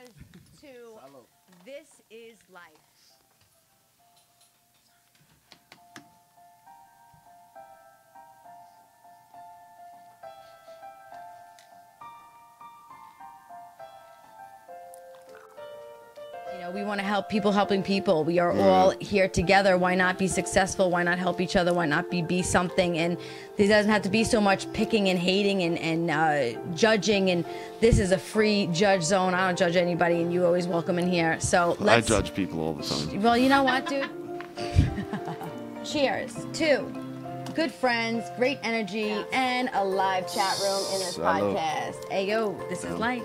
Cheers to This Is Life. You know, we want to help people helping people. We are all here together. Why not be successful? Why not help each other? Why not be something? And there doesn't have to be so much picking and hating and judging. And this is a free judge zone. I don't judge anybody, and you always welcome in here. So let's... I judge people all the time. Well, you know what, dude? Cheers to good friends, great energy, and a live chat room in this podcast. Hey, yo, this is life.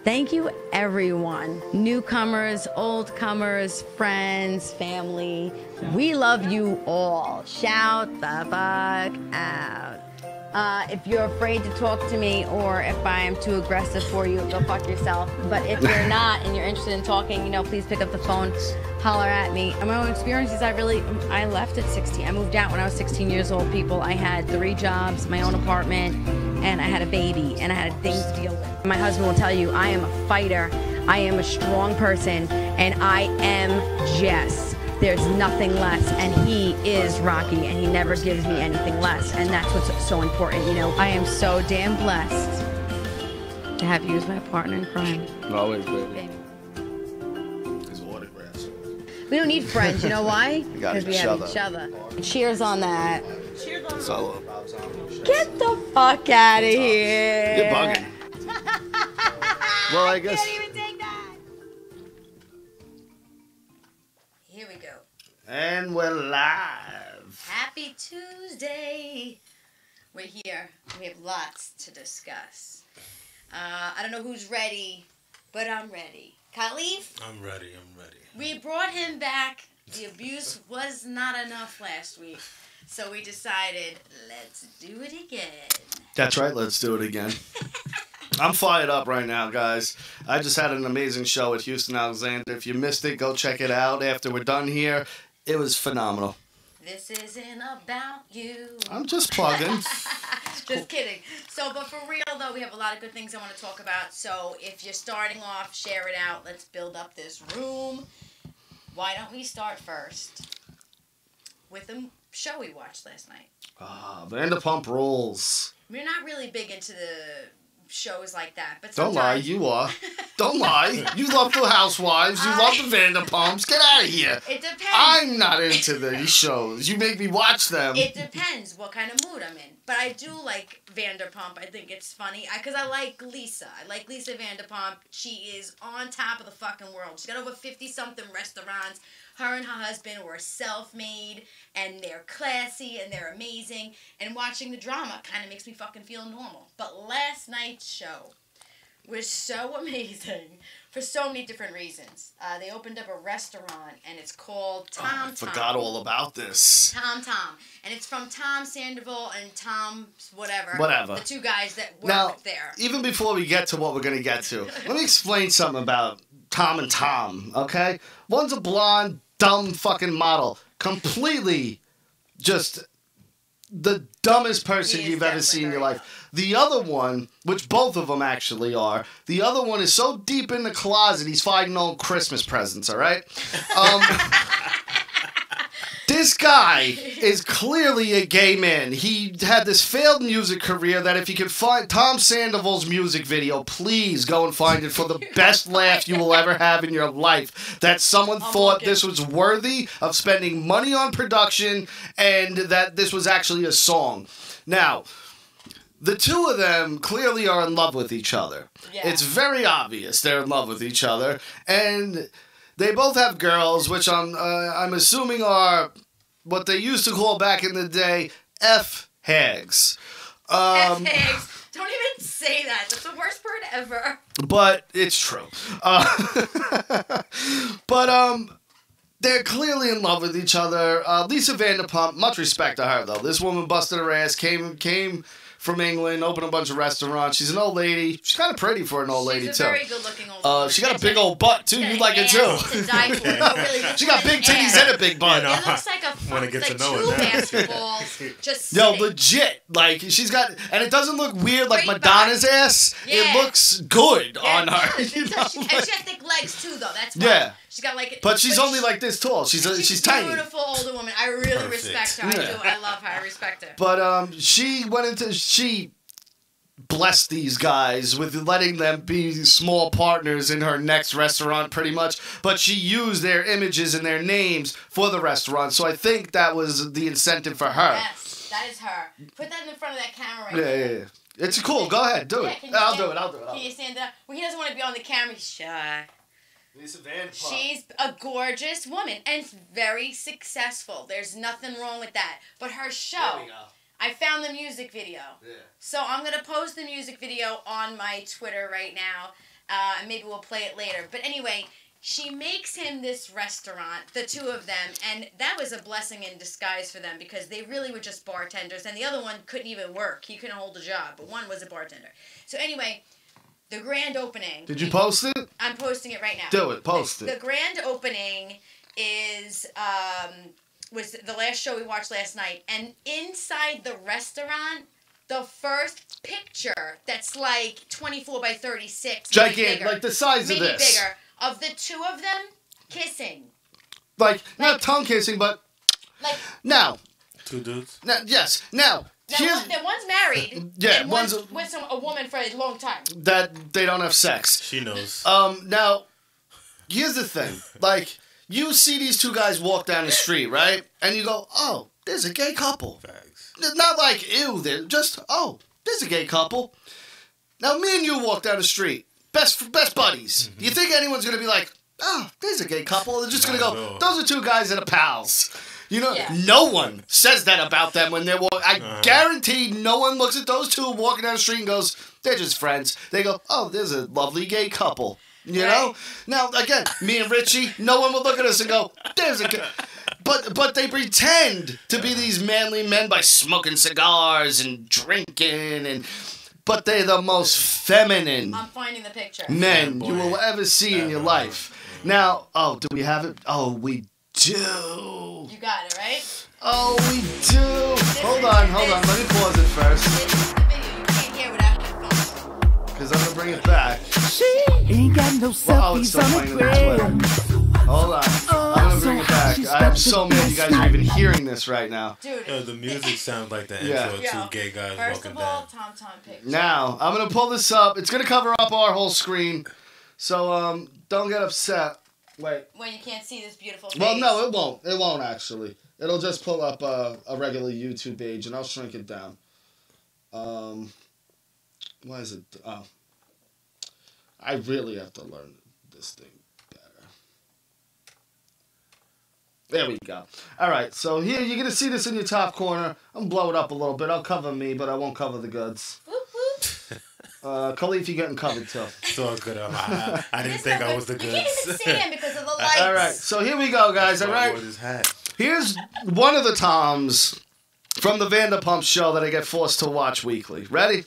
Thank you, everyone. Newcomers, oldcomers, friends, family. We love you all. Shout the fuck out. If you're afraid to talk to me or if I am too aggressive for you, go fuck yourself. But if you're not and you're interested in talking, you know, please pick up the phone, holler at me. And my own experiences, I left at 16. I moved out when I was 16 years old, people. I had 3 jobs, my own apartment, and I had a baby, and I had things to deal with. My husband will tell you, I am a fighter, I am a strong person, and I am Jess. There's nothing less, and he is Rocky, and he never gives me anything less, and that's what's so important, you know. I am so damn blessed to have you as my partner in crime. Always, baby. His autographs. We don't need friends, you know why? Because we have each other. Cheers on that. Cheers on Solo. Get the fuck out of here. You're bugging. Well, I guess. Can't even take that. Here we go. And we're live. Happy Tuesday. We're here. We have lots to discuss. I don't know who's ready, but I'm ready. Caliph? I'm ready. We brought him back. The abuse was not enough last week. So we decided, let's do it again. That's right, let's do it again. I'm fired up right now, guys. I just had an amazing show at Houston Alexander. If you missed it, go check it out after we're done here. It was phenomenal. This isn't about you. I'm just plugging. Just kidding. So, but for real, though, we have a lot of good things I want to talk about. So if you're starting off, share it out. Let's build up this room. Why don't we start first with the show we watched last night? Vanderpump Rules. We're not really big into the shows like that, but Don't lie, you are. Don't lie. You love the Housewives. You love the Vanderpumps. Get out of here. It depends. I'm not into these shows. You make me watch them. It depends what kind of mood I'm in. But I do like Vanderpump. I think it's funny. Because I like Lisa. I like Lisa Vanderpump. She is on top of the fucking world. She's got over 50-something restaurants. Her and her husband were self-made, and they're classy, and they're amazing. And watching the drama kind of makes me fucking feel normal. But last night's show was so amazing for so many different reasons. They opened up a restaurant, and it's called Tom Tom. I forgot all about this. Tom Tom. And it's from Tom Sandoval and Tom whatever. The 2 guys that work there. Even before we get to what we're going to get to, let me explain something about Tom and Tom, okay? One's a blonde, dumb fucking model. Completely just the dumbest person you've ever seen in your life. The other one, which both of them actually are, the other one is so deep in the closet he's finding old Christmas presents, all right? This guy is clearly a gay man. He had this failed music career that if you could find Tom Sandoval's music video, please go and find it for the best laugh you will ever have in your life. That someone thought this was worthy of spending money on production and that this was actually a song. Now, the 2 of them clearly are in love with each other. Yeah. It's very obvious they're in love with each other. And they both have girls, which I'm assuming are what they used to call back in the day F-hags. F-hags. Don't even say that. That's the worst word ever. But it's true. They're clearly in love with each other. Lisa Vanderpump, much respect to her, though. This woman busted her ass, came from England, opened a bunch of restaurants. She's an old lady. She's kind of pretty for an old lady, too. She's a very good-looking old lady. She got a big old butt, too. You like it, too. To die for. No, really, she got big titties and a big butt. It looks like two basketballs just sitting. Yo, legit. Like, she's got... And it doesn't look weird like Great Madonna's body. ass. Yeah. It looks good on her. And she has thick legs, too, though. That's why. Yeah. She's got like... But she's only like this tall. She's tiny. She's a beautiful older woman. I really respect her. I do. I love her. I respect her. But she blessed these guys with letting them be small partners in her next restaurant, pretty much. But she used their images and their names for the restaurant. So I think that was the incentive for her. Yes, that is her. Put that in front of that camera right Yeah. It's cool. Go ahead. Do it. I'll do it. Can you stand up? Well, he doesn't want to be on the camera. He's shy. She's a gorgeous woman and very successful. There's nothing wrong with that. But her show, There we go. I found the music video. Yeah. So I'm going to post the music video on my Twitter right now. And maybe we'll play it later. But anyway, she makes him this restaurant, the two of them. And that was a blessing in disguise for them because they really were just bartenders. And the other one couldn't even work. He couldn't hold a job. But one was a bartender. So anyway... The grand opening. Did you post it? I'm posting it right now. Do it. Post it. The grand opening is was the last show we watched last night, and inside the restaurant, the first picture that's like 24 by 36, gigantic, like the size of this, bigger, of the two of them kissing. Like not tongue kissing, but like now. Two dudes. Now, yes. Now. One's married. Yeah, and one's with a woman for a long time. That they don't have sex. She knows. Now, here's the thing. Like, you see these two guys walk down the street, right? And you go, oh, there's a gay couple. Facts. Not like, ew, they're just, oh, there's a gay couple. Now, me and you walk down the street. Best buddies. Mm-hmm. You think anyone's going to be like, oh, there's a gay couple? They're just going to go, those are two guys that are pals. You know, no one says that about them when they're walking. I guarantee no one looks at those two walking down the street and goes, they're just friends. They go, oh, there's a lovely gay couple. You know? Now, again, me and Richie, no one would look at us and go, there's a gay... But they pretend to be these manly men by smoking cigars and drinking But they're the most feminine I'm finding the picture. Men you will ever see in your life. Now, do we have it? Oh, we do. You got it, right? Oh, we do. Hold on. Let me pause it first. This is the video. You can't hear without headphones. Because I'm going to bring it back. She ain't got no selfies on the gram. Hold on. I'm going to bring it back. I am so mad you guys are even hearing this right now. Dude. The music sounds like the intro of two gay guys First walking of all, down. Tom picture. Now, I'm going to pull this up. It's going to cover up our whole screen. So, don't get upset. Wait. When you can't see this beautiful face. Well, no, it won't. It won't, actually. It'll just pull up a regular YouTube page, and I'll shrink it down. Why is it... Oh. I really have to learn this thing better. There we go. All right, so here, you're going to see this in your top corner. I'm going to blow it up a little bit. I'll cover me, but I won't cover the goods. Caliph, you're getting covered, too. So good. I didn't think I was the goods. You can't even see him because of the lights. All right, so here we go, guys. All right. Here's one of the Toms from the Vanderpump show that I get forced to watch weekly. Ready?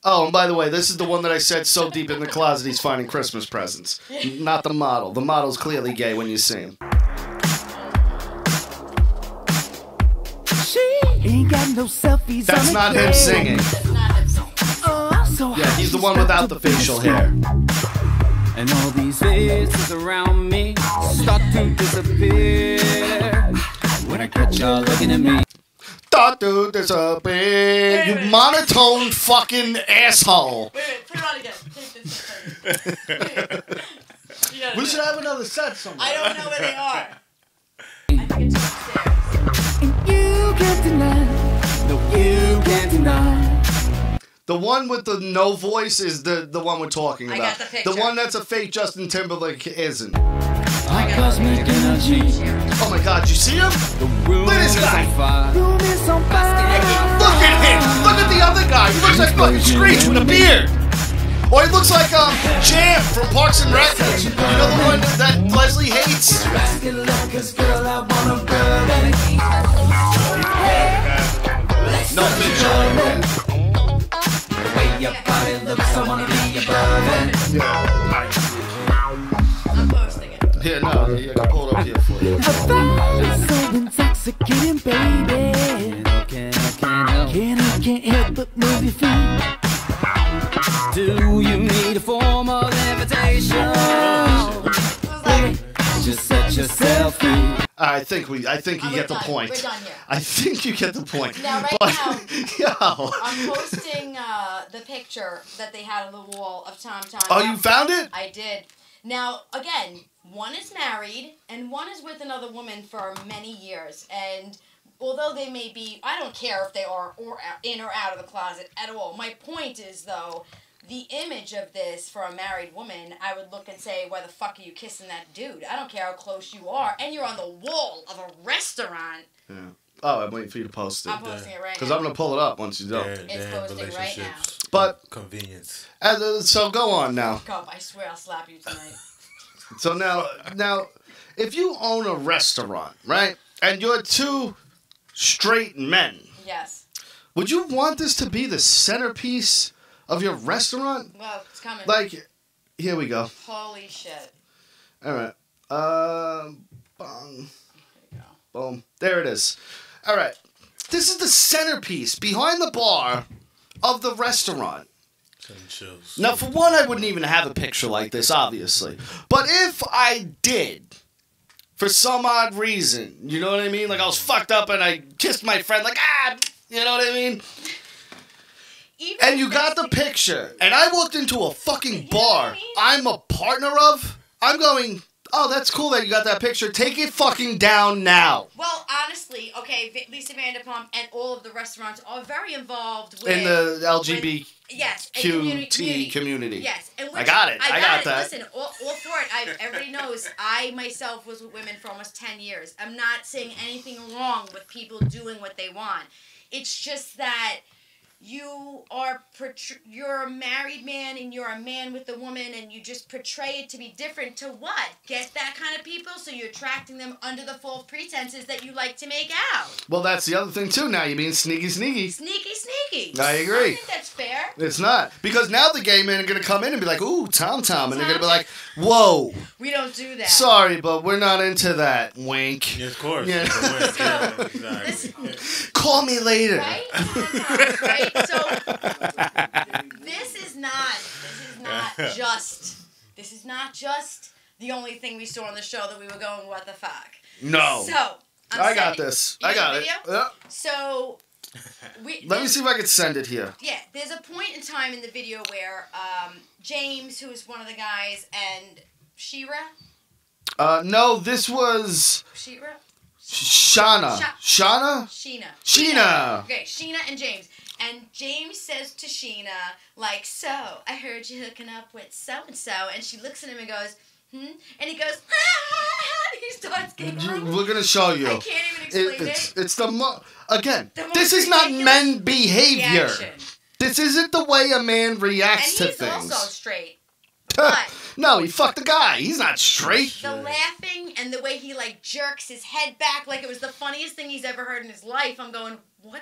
Oh, and by the way, this is the one that I said so deep in the closet he's finding Christmas presents. Not the model. The model's clearly gay when you see him. She ain't got no selfies. That's not him singing. That's not him singing. Yeah, he's the one without the facial hair. And all these faces around me start to disappear when I catch y'all looking at me. Start to disappear. You monotone fucking asshole. Wait, put it on again. We should have another set somewhere. I don't know where they are. I think it's upstairs. You can't deny. No, you can't deny. The one with the no voice is the one we're talking about. I got the picture. The one that's a fake Justin Timberlake isn't. Our cosmic energy. Oh my God, you see him? Look at this guy. Room is on fire. Look at him. Look at the other guy. He looks like fucking Screech with a beard. Or he looks like Jam from Parks and Rec. You know the one that Leslie hates? Girl, I want a girl. and I can't help but move your feet. Do you need a form of invitation? Just set yourself free. I think you get the point. We're done here. I think you get the point. Now, right now, I'm posting the picture that they had on the wall of Tom. Oh, you found it? I did. Now, again, one is married and one is with another woman for many years. And although they may be, I don't care if they are in or out of the closet at all. My point is, though, the image of this for a married woman, I would look and say, why the fuck are you kissing that dude? I don't care how close you are. And you're on the wall of a restaurant. Yeah. Oh, I'm waiting for you to post it. I'm posting it right now. Because I'm going to pull it up once you do. It's posting right now. But convenience. So go on now. Come, I swear I'll slap you tonight. So now, if you own a restaurant, right, and you're two straight men, yes, would you want this to be the centerpiece of your restaurant? Well, it's coming. Like, here we go. Holy shit. All right. Bong. There you go. Boom. There it is. All right. This is the centerpiece behind the bar of the restaurant. Now, for one, I wouldn't even have a picture like this, obviously. But if I did, for some odd reason, you know what I mean? Like, I was fucked up and I kissed my friend, like, you know what I mean? And you got the picture, and I walked into a fucking bar I'm a partner of, I'm going, oh, that's cool that you got that picture. Take it fucking down now. Well, honestly, okay, Lisa Vanderpump and all of the restaurants are very involved with... In the LGBTQT yes, community. Yes. And I got it. I got that. Listen, all for it. Everybody knows I myself was with women for almost 10 years. I'm not saying anything wrong with people doing what they want. It's just that... You're a married man and you're a man with a woman and you just portray it to be different to what? Get that kind of people so you're attracting them under the false pretenses that you like to make out. Well, that's the other thing too now. You're being sneaky. Sneaky. I agree. I think that's fair. It's not. Because now the gay men are going to come in and be like, ooh, Tom. And they're going to be like, whoa. We don't do that. Sorry, but we're not into that. Wink. Yeah, of course. Yeah. Exactly. Call me later. Right? Right? So this is not just the only thing we saw on the show that we were going, what the fuck? No. So I got this. I got it. Yep. So let me see if I can send it here. Yeah, there's a point in time in the video where James, who is one of the guys, and Shira. No, this was Shira. Sheena. Okay, Sheena and James. And James says to Sheena, like, so, I heard you hooking up with so-and-so. And she looks at him and goes, And he goes, and he starts giggling. We're going to show you. I can't even explain it. It's again, this is not men behavior. Reaction. This isn't the way a man reacts to things. And he's also straight. But no, he fucked the guy. He's not straight. The laughing and the way he, like, jerks his head back like it was the funniest thing he's ever heard in his life. I'm going, what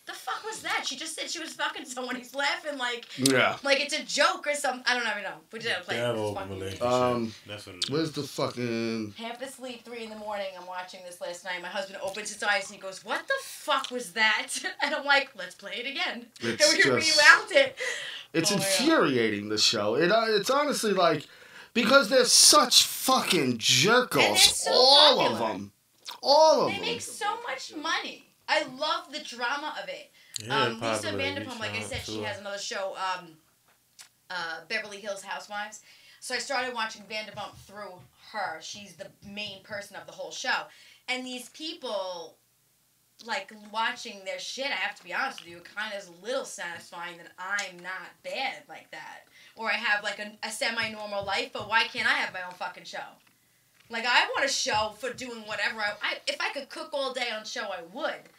the fuck was that? She just said she was fucking someone. He's laughing like it's a joke or something. I don't even know. We did play where's the fucking... Half asleep, 3 in the morning. I'm watching this last night. My husband opens his eyes and he goes, what the fuck was that? And I'm like, let's play it again. And we rewound it. It's infuriating, the show. It's honestly like... Because they're such fucking jerk-offs. So all popular. of them. All of them. They make so much money. I love the drama of it. Yeah, Lisa Vanderpump, like I said, she has another show, Beverly Hills Housewives. So I started watching Vanderpump through her. She's the main person of the whole show. And these people, like, watching their shit, I have to be honest with you, it kind of is a little satisfying that I'm not bad like that. Or I have, like, a semi-normal life, but why can't I have my own fucking show? Like, I want a show for doing whatever if I could cook all day on show, I would.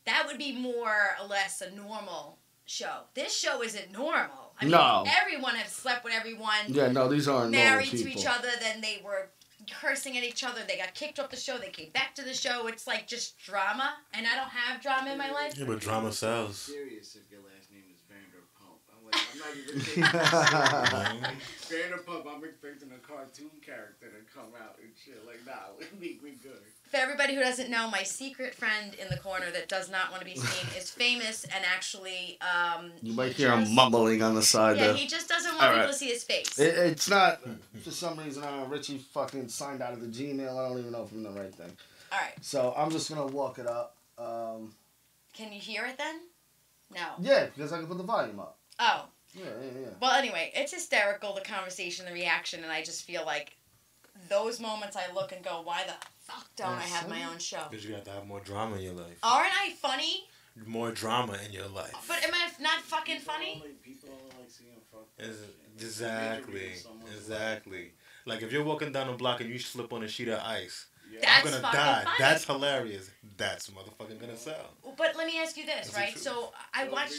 That would be more or less a normal show. This show isn't normal. I mean, everyone has slept with everyone. Yeah, no, these aren't married normal people. to each other, then they were cursing at each other. They got kicked off the show. They came back to the show. It's like just drama, and I don't have drama in my life. Yeah, but drama sells. I'm serious if your last name is Vanderpump. I'm not even kidding. Vanderpump, I'm expecting a cartoon character to come out and shit like that. We good. For everybody who doesn't know, my secret friend in the corner that does not want to be seen is famous and actually. You might hear him mumbling on the side Yeah, there. he just doesn't want people to see his face. It's not. For some reason, Richie fucking signed out of the Gmail. I don't even know if I'm the right thing. All right. So I'm just gonna look it up. Can you hear it then? No. Yeah, because I can put the volume up. Oh. Yeah. Well, anyway, it's hysterical, the conversation, the reaction, and I just feel like those moments I look and go, why the fuck don't I have my own show? Because you have to have more drama in your life. Aren't I funny? More drama in your life. But am I not fucking funny? People don't like seeing fuck. Exactly. Like if you're walking down the block and you slip on a sheet of ice, That's I'm gonna fucking die. funny. That's hilarious. That's motherfucking gonna sell. But let me ask you this, right? So I watch.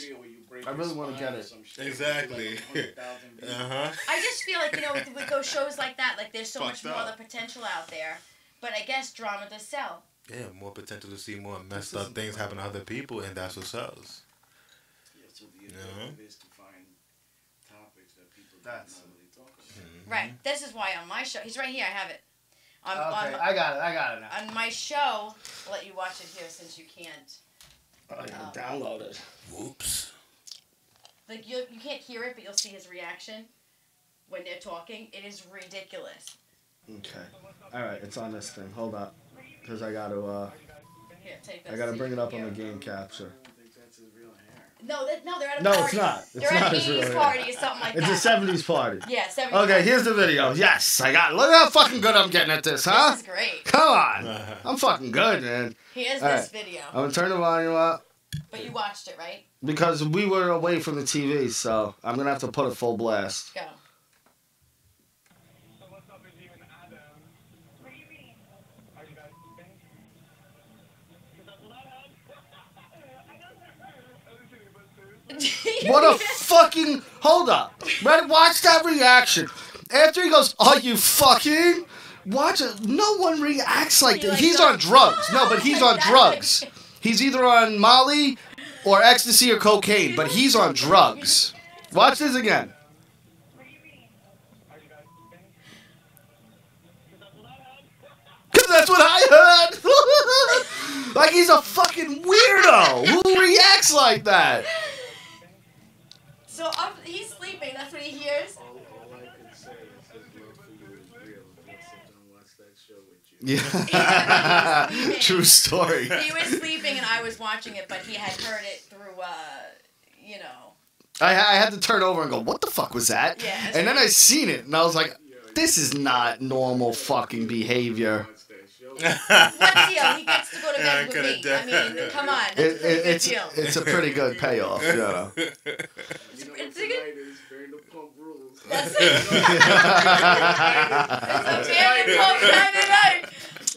I really want to get it. Exactly. I just feel like, with those shows like that, like there's so much more other potential out there. But I guess drama does sell. Yeah, more potential to see more messed up things happen to other people, and that's what sells. Yeah, so the objective is to find topics that people don't normally talk about. Right. This is why on my show, he's right here. I have it. Okay, I got it now. On my show, I'll let you watch it here since you can't. I gotta download it. Whoops. Like you can't hear it, but you'll see his reaction when they're talking. It is ridiculous. Okay. All right, it's on this thing. Hold up, because I gotta Here, take this. I gotta so bring you it up can on the hear game capture. I don't think that's his real hair. No, they're at a No, party. it's not. It's They're at not an his real 80s hair. party or something like It's that. a 70s party. Yeah, 70s. Okay, here's the video. Yes, I got it. Look how fucking good I'm getting at this, huh? This is great. Come on. I'm fucking good, man. Here's All this right. video. I'm gonna turn the volume up But you watched it, right? because we were away from the TV, so I'm gonna have to put it full blast. Go. What a fucking... Hold up. Right, watch that reaction. After he goes, are you fucking... Watch it. No one reacts like that. He's on drugs. No, but he's on drugs. He's either on Molly or ecstasy or cocaine, but he's on drugs. Watch this again. Because that's what I heard. Like he's a fucking weirdo. Who reacts like that? So he's sleeping. That's what he hears. All I can say is his love for you is real. He'll sit down and watch that show with you. Yeah. He was sleeping. True story. He was sleeping and I was watching it, but he had heard it through, I had to turn over and go, what the fuck was that? Yeah, And then I seen it and I was like, this is not normal fucking behavior. Watch that show. What deal? He gets to go to bed with me. I mean, come on. That's a pretty good deal. It's a pretty good payoff, you know. You know It's what a good- tonight is Vanderpump rules. That's it. It's a very pump kind of night.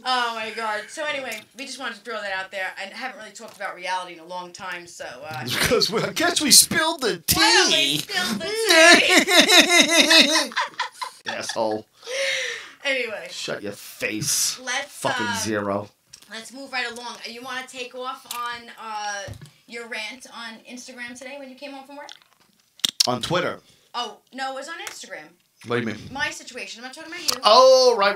Oh my god. So anyway, we just wanted to throw that out there. I haven't really talked about reality in a long time, so Because I guess we spilled the why don't we tea. spill the tea? Asshole. Anyway, Shut your face. let's Fucking zero. let's move right along. You want to take off on your rant on Instagram today when you came home from work? On Twitter. Oh no, it was on Instagram. What do you mean? My situation. I'm not talking about you. Oh, right.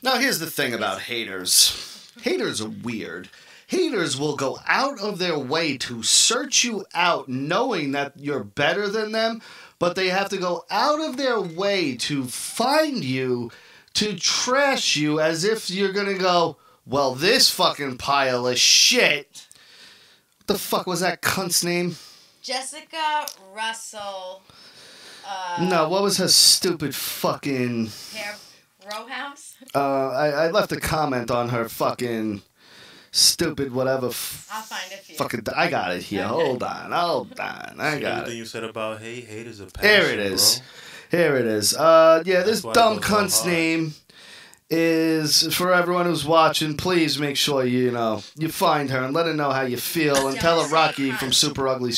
Now, here's the thing about haters. Haters are weird. Haters will go out of their way to search you out knowing that you're better than them, but they have to go out of their way to find you, to trash you as if you're going to go, well, this fucking pile of shit. What the fuck was that cunt's name? Jessica Russell. No, what was her stupid fucking... Hair row house. I left a comment on her fucking stupid whatever. I'll find it for you. Fucking, I got it here. Okay. Hold on. I got Everything it. you said about haters are passion, Here it is. bro. Here it is. Yeah, this That's why it dumb goes so cunt's hard. name is, for everyone who's watching, please make sure you find her and let her know how you feel and tell her Don't Rocky say from cunt. Super Ugly.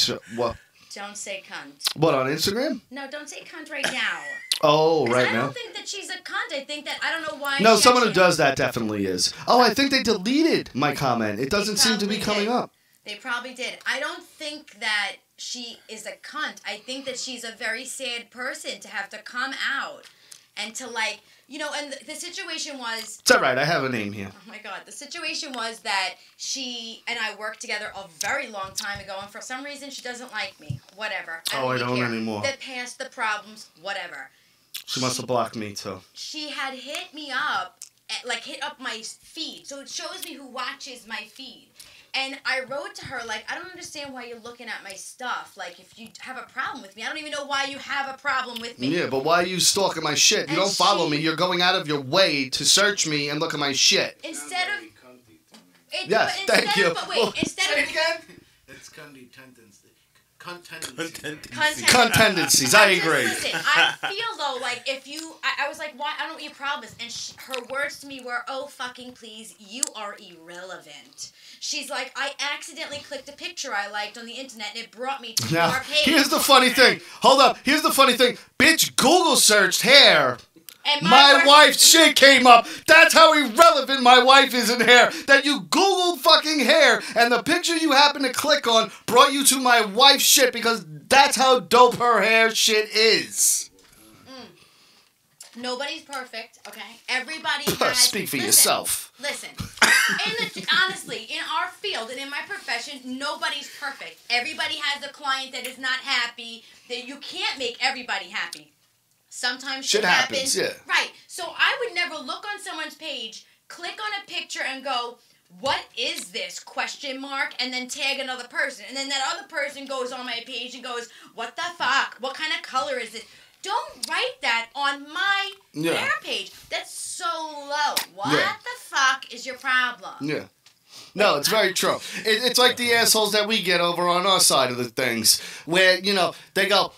Don't say cunt. What, on Instagram? No, don't say cunt right now. Oh, 'Cause right I now. don't think that she's a cunt. I think that I don't know why. No, she someone who actually- does that definitely is. Oh, I think they deleted my comment. It doesn't seem to be probably coming did. up. They probably did. I don't think that she is a cunt. I think that she's a very sad person to have to come out and to You know, and the situation was... It's all right. I have a name here. Oh, my God. The situation was that she and I worked together a very long time ago, and for some reason, she doesn't like me. Whatever. I don't care. anymore. The past, the problems, whatever. She must have blocked me, too. She had hit me up, hit up my feed, so it shows me who watches my feed. And I wrote to her, like, I don't understand why you're looking at my stuff. Like, if you have a problem with me, I don't even know why you have a problem with me. Yeah, but why are you stalking my shit? You don't follow me. You're going out of your way to search me and look at my shit. Instead of... Yes, thank you. But wait, instead of... It's cunty tendency. Contendencies, I agree. Listen, I feel though like if you, I was like, why? I don't know what your problem is, and her words to me were, "Oh fucking please, you are irrelevant." She's like, I accidentally clicked a picture I liked on the internet, and it brought me to your page. Here's the funny thing. Hold up. Here's the funny thing. Bitch, Google searched hair. And my wife's shit came up. That's how irrelevant my wife is in hair. That you Googled fucking hair, and the picture you happened to click on brought you to my wife's shit because that's how dope her hair shit is. Nobody's perfect, okay? Everybody has... Speak for yourself. Listen. Honestly, in our field and in my profession, nobody's perfect. Everybody has a client that is not happy. That you can't make everybody happy. Sometimes shit happens. Yeah. Right. So I would never look on someone's page, click on a picture and go, what is this? Question mark, and then tag another person. And then that other person goes on my page and goes, what the fuck? What kind of color is this? Don't write that on my hair page. That's so low. What the fuck is your problem? Yeah. No, it's very true. It's like the assholes that we get over on our side of the things, where, you know, they go,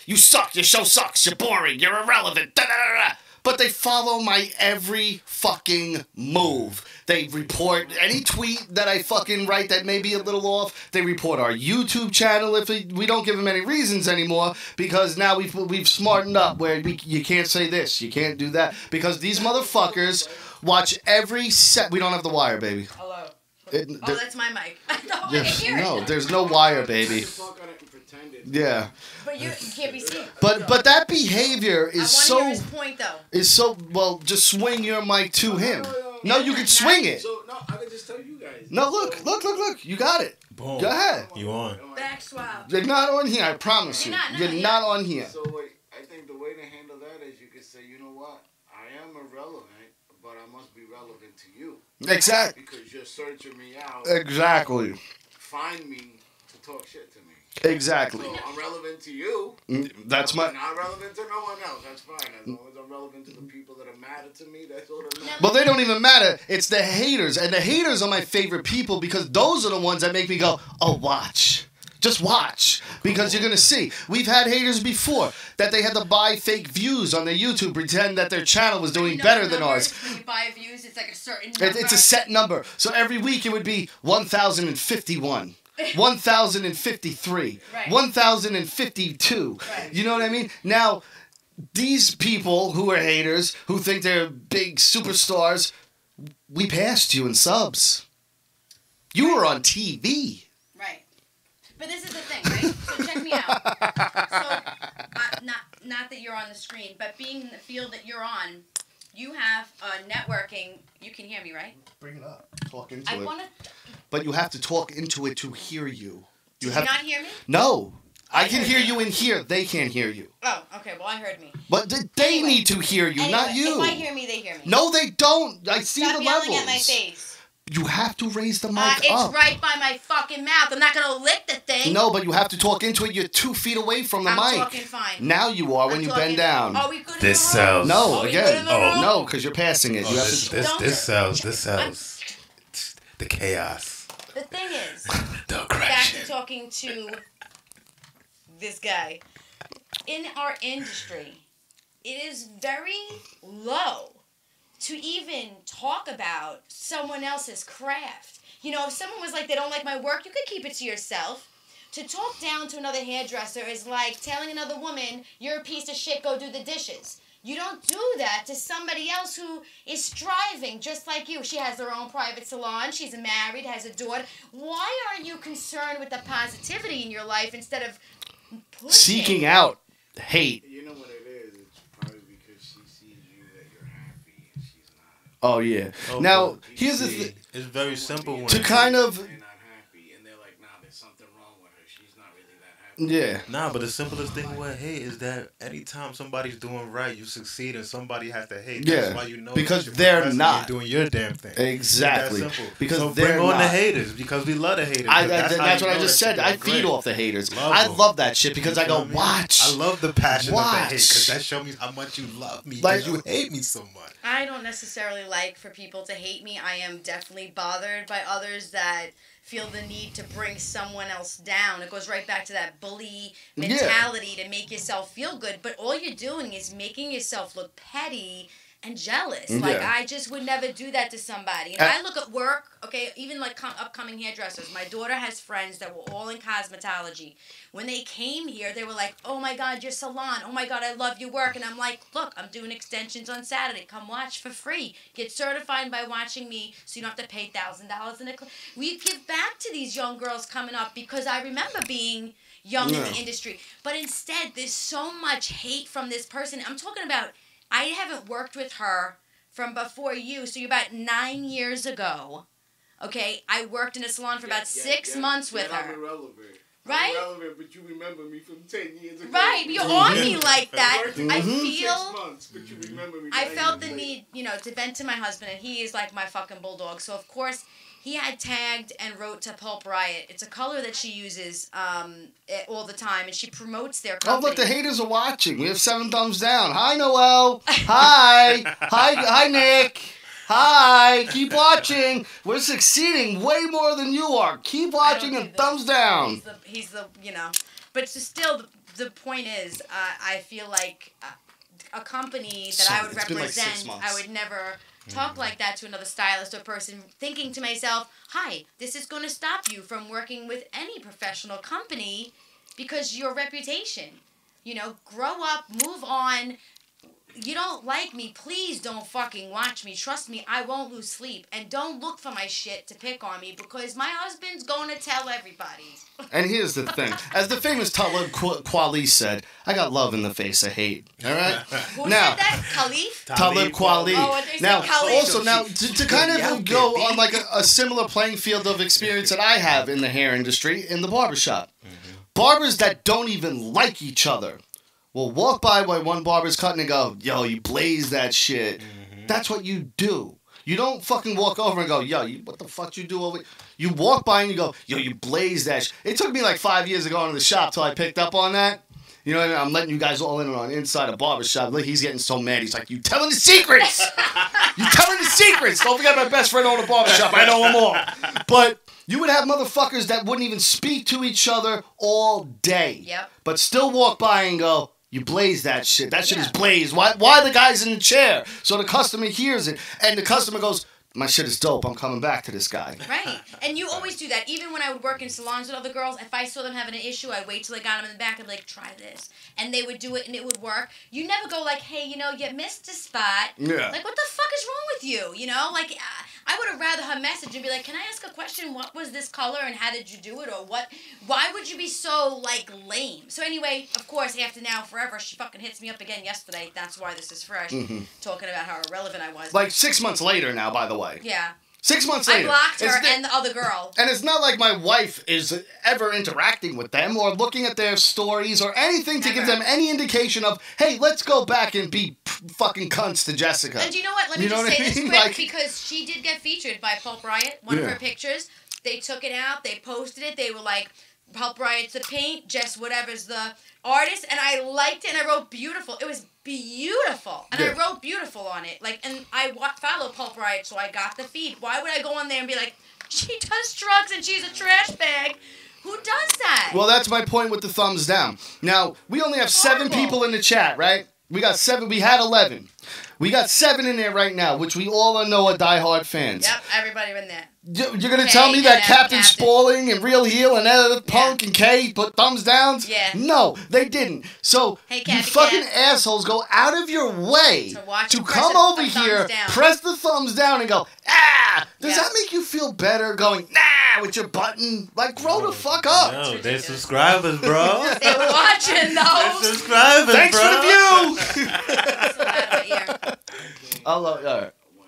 you suck, your show sucks, you're boring, you're irrelevant, da-da-da-da. But they follow my every fucking move. They report any tweet that I fucking write that may be a little off. They report our YouTube channel if we don't give them any reasons anymore, because now we've smartened up where you can't say this, you can't do that, because these motherfuckers watch every set. We don't have the wire, baby. Hello. That's my mic. No, there's no wire, baby. Yeah. But you can't be seen. But that behavior is so... I want to hear his point, though. Is so... Well, just swing your mic to him. No, you can swing it. So, no, I can just tell you guys. No, look. You got it. Boom. Go ahead. You on. Back swap. You're not on here, I promise you. You're not on here. So, wait, I think the way to handle that is you can say, you know what? I am irrelevant, but I must be relevant to you. Exactly. Because you're searching me out. Exactly. Find me to talk shit to me. Exactly. So I'm relevant to you. That's my... I'm not relevant to no one else. That's fine. As long as I'm relevant to the people that are mad to me, that's all that matters. Well, they don't even matter. It's the haters. And the haters are my favorite people because those are the ones that make me go, oh, watch. Just watch. Because you're going to see. We've had haters before that they had to buy fake views on their YouTube, pretend that their channel was doing better than ours. When you buy views, it's like a certain number. It's a set number. So every week it would be 1,051. 1,053, right. 1,052. Right. You know what I mean? Now, these people who are haters, who think they're big superstars, we passed you in subs. You were on TV. Right. But this is the thing, right? So check me out. So, not that you're on the screen, but being in the field that you're on, you have networking. You can hear me, right? Bring it up. Talk into it. But you have to talk into it to hear you. Do you not hear me? No. I can hear you in here. They can't hear you. Oh, okay. Well, I heard me. But they need to hear you, not you. If I hear me, they hear me. No, they don't. I see Stop the levels. Stop yelling at my face. You have to raise the mic up. It's right by my fucking mouth. I'm not going to lick the thing. No, but you have to talk into it. You're 2 feet away from the mic. I'm talking fine. Now you are when you bend down. Are we good this sells. No, again. Oh, no, because you're passing it. Oh, you have this sells. This sells. The chaos. The thing is, the back aggression. to talking to this guy. In our industry, it is very low to even talk about someone else's craft. You know, if someone was like, they don't like my work, you could keep it to yourself. To talk down to another hairdresser is like telling another woman, you're a piece of shit, go do the dishes. You don't do that to somebody else who is striving just like you. She has her own private salon. She's married, has a daughter. Why aren't you concerned with the positivity in your life instead of pushing? Seeking out hate. You know what it is? It's probably because she sees you that you're Oh yeah. Oh, Now but here's the see, thing. It's very simple. When To kind of They're not happy, and they're like, nah, there's something wrong with her. She's not really that happy. yeah. Nah, but the simplest thing with hate is that anytime somebody's doing right, you succeed, and somebody has to hate. Yeah, That's why you know because that you're they're progressing not. and doing your damn thing. Exactly. It's that simple. Because so they're bring on not. the haters because we love the haters. That's how what you I know just that said. you're I doing feed great. off the haters. Love I them. love that shit because You I feel go, me? watch. I love the passion of the hate Watch. because that shows me how much you love me Like- because you hate me so much. I don't necessarily like for people to hate me. I am definitely bothered by others that feel the need to bring someone else down. It goes right back to that bully mentality to make yourself feel good. But all you're doing is making yourself look petty and jealous. Like, Yeah. I just would never do that to somebody. You know, I look at work, okay, even like upcoming hairdressers. My daughter has friends that were all in cosmetology. When they came here, they were like, oh my God, your salon. Oh my God, I love your work. And I'm like, look, I'm doing extensions on Saturday. Come watch for free. Get certified by watching me so you don't have to pay $1,000 in a We give back to these young girls coming up because I remember being young in the industry. But instead, there's so much hate from this person. I'm talking about, I haven't worked with her from before you, so you're about 9 years ago. Okay, I worked in a salon for about 6 months with her. I'm irrelevant. Right? I'm irrelevant, but you remember me from 10 years ago. Right, you're on me like that. Worked with I you for feel, 6 months, but you remember me. I 9 felt the years later. need, you know, to vent to my husband, and he is like my fucking bulldog. So of course, he had tagged and wrote to Pulp Riot. It's a color that she uses all the time, and she promotes their Oh, company. look, the haters are watching. We have 7 thumbs down. Hi, Noel. Hi. Hi, Nick. Hi. Keep watching. We're succeeding way more than you are. Keep watching and thumbs down. He's the you know, but it's just still the point is, I feel like a company that I would It's been like 6 represent, months. I would never talk like that to another stylist or person, thinking to myself, hi, this is going to stop you from working with any professional company because your reputation. You know, grow up, move on. You don't like me, please don't fucking watch me. Trust me, I won't lose sleep. And don't look for my shit to pick on me because my husband's going to tell everybody. And here's the thing. As the famous Talib Kweli said, I got love in the face of hate. All right? Who Now, said that? Caliph? Talib Kweli. Oh, what they Now, said, Caliph. also, now, to kind of go on like a similar playing field of experience that I have in the hair industry, in the barbershop. Barbers that don't even like each other will walk by while one barber's cutting and go, yo, you blaze that shit. That's what you do. You don't fucking walk over and go, yo, what the fuck you do over? You walk by and you go, yo, you blaze that shit. It took me like 5 years to go into the shop till I picked up on that. You know what I mean? I'm letting you guys all in on inside a barbershop. Look, he's getting so mad. He's like, you telling the secrets. You telling the secrets. Don't forget my best friend owned a barbershop. I know them all. But you would have motherfuckers that wouldn't even speak to each other all day. Yep. But still walk by and go, you blaze that shit. That shit is blazed. Why the guy's in the chair? So the customer hears it. And the customer goes, my shit is dope. I'm coming back to this guy. Right. And you always do that. Even when I would work in salons with other girls, if I saw them having an issue, I'd wait till I got them in the back and be like, try this. And they would do it and it would work. You never go like, hey, you know, you missed a spot. Yeah. Like, what the fuck is wrong with you? You know, like, I would have rather her message and be like, can I ask a question? What was this color and how did you do it? Or what? Why would you be so, like, lame? So anyway, of course, after now, forever, she fucking hits me up again yesterday. That's why this is fresh. Talking about how irrelevant I was. Like 6 months later now, by the way. Yeah. 6 months I later. blocked her It's and the other girl. And it's not like my wife is ever interacting with them or looking at their stories or anything to give them any indication of, hey, let's go back and be fucking cunts to Jessica. And do you know what? Let me You know just what say I this mean? quick Like- because she did get featured by Pulp Riot. One of her pictures. They took it out. They posted it. They were like, Pulp Riot's the paint, Jess whatever's the artist. And I liked it and I wrote beautiful. It was beautiful. And I wrote beautiful on it. Like, and I follow Pulp Riot, so I got the feed. Why would I go on there and be like, she does drugs and she's a trash bag? Who does that? Well, that's my point with the thumbs down. Now, we only have 7 Horrible. people in the chat, right? We got 7. We had 11. We got 7 in there right now, which we all know are diehard fans. Yep, everybody in there. You're going to Okay, tell me that and Captain Captain. Spaulding and Real Heel and Punk and Kay put thumbs downs? Yeah. No, they didn't. So, Hey, you Captain fucking Cat. assholes go out of your way To watch to and press come the over thumbs here, down. press the thumbs down and go, ah! Does Yeah. that make you feel better going, nah, with your button? Like, grow the fuck up. Yo, they ridiculous. subscribers, bro. They're watching They those. subscribers, Thanks bro. for the view! So loud in my ear. I love, all right. When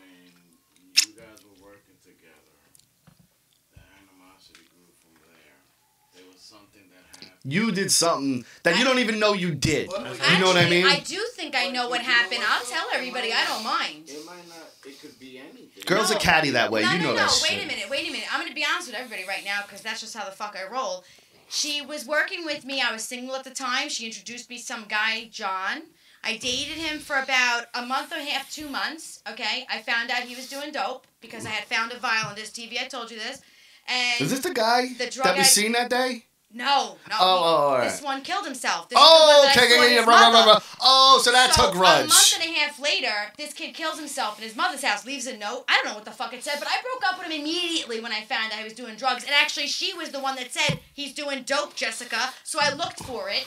was something that happened. You did something that you don't even know you did. You know what I Actually, mean? I do think I know what happened. I'll tell everybody. I don't mind. It might not. It could be anything. Girls are catty that way. No, you know no. that Wait shit. a minute. I'm going to be honest with everybody right now because that's just how the fuck I roll. She was working with me. I was single at the time. She introduced me to some guy, John. I dated him for about a month and a half, 2 months. Okay, I found out he was doing dope because I had found a vial on this TV. I told you this. And Is this the guy The drug that we addict- seen that day? no. all right. This one killed himself. This Oh, is the one that I saw okay, yeah, his right. mother. Oh, so that's So a grudge. a month and a half later, this kid kills himself in his mother's house, leaves a note. I don't know what the fuck it said, but I broke up with him immediately when I found out he was doing drugs. And actually, she was the one that said, he's doing dope, Jessica. So I looked for it.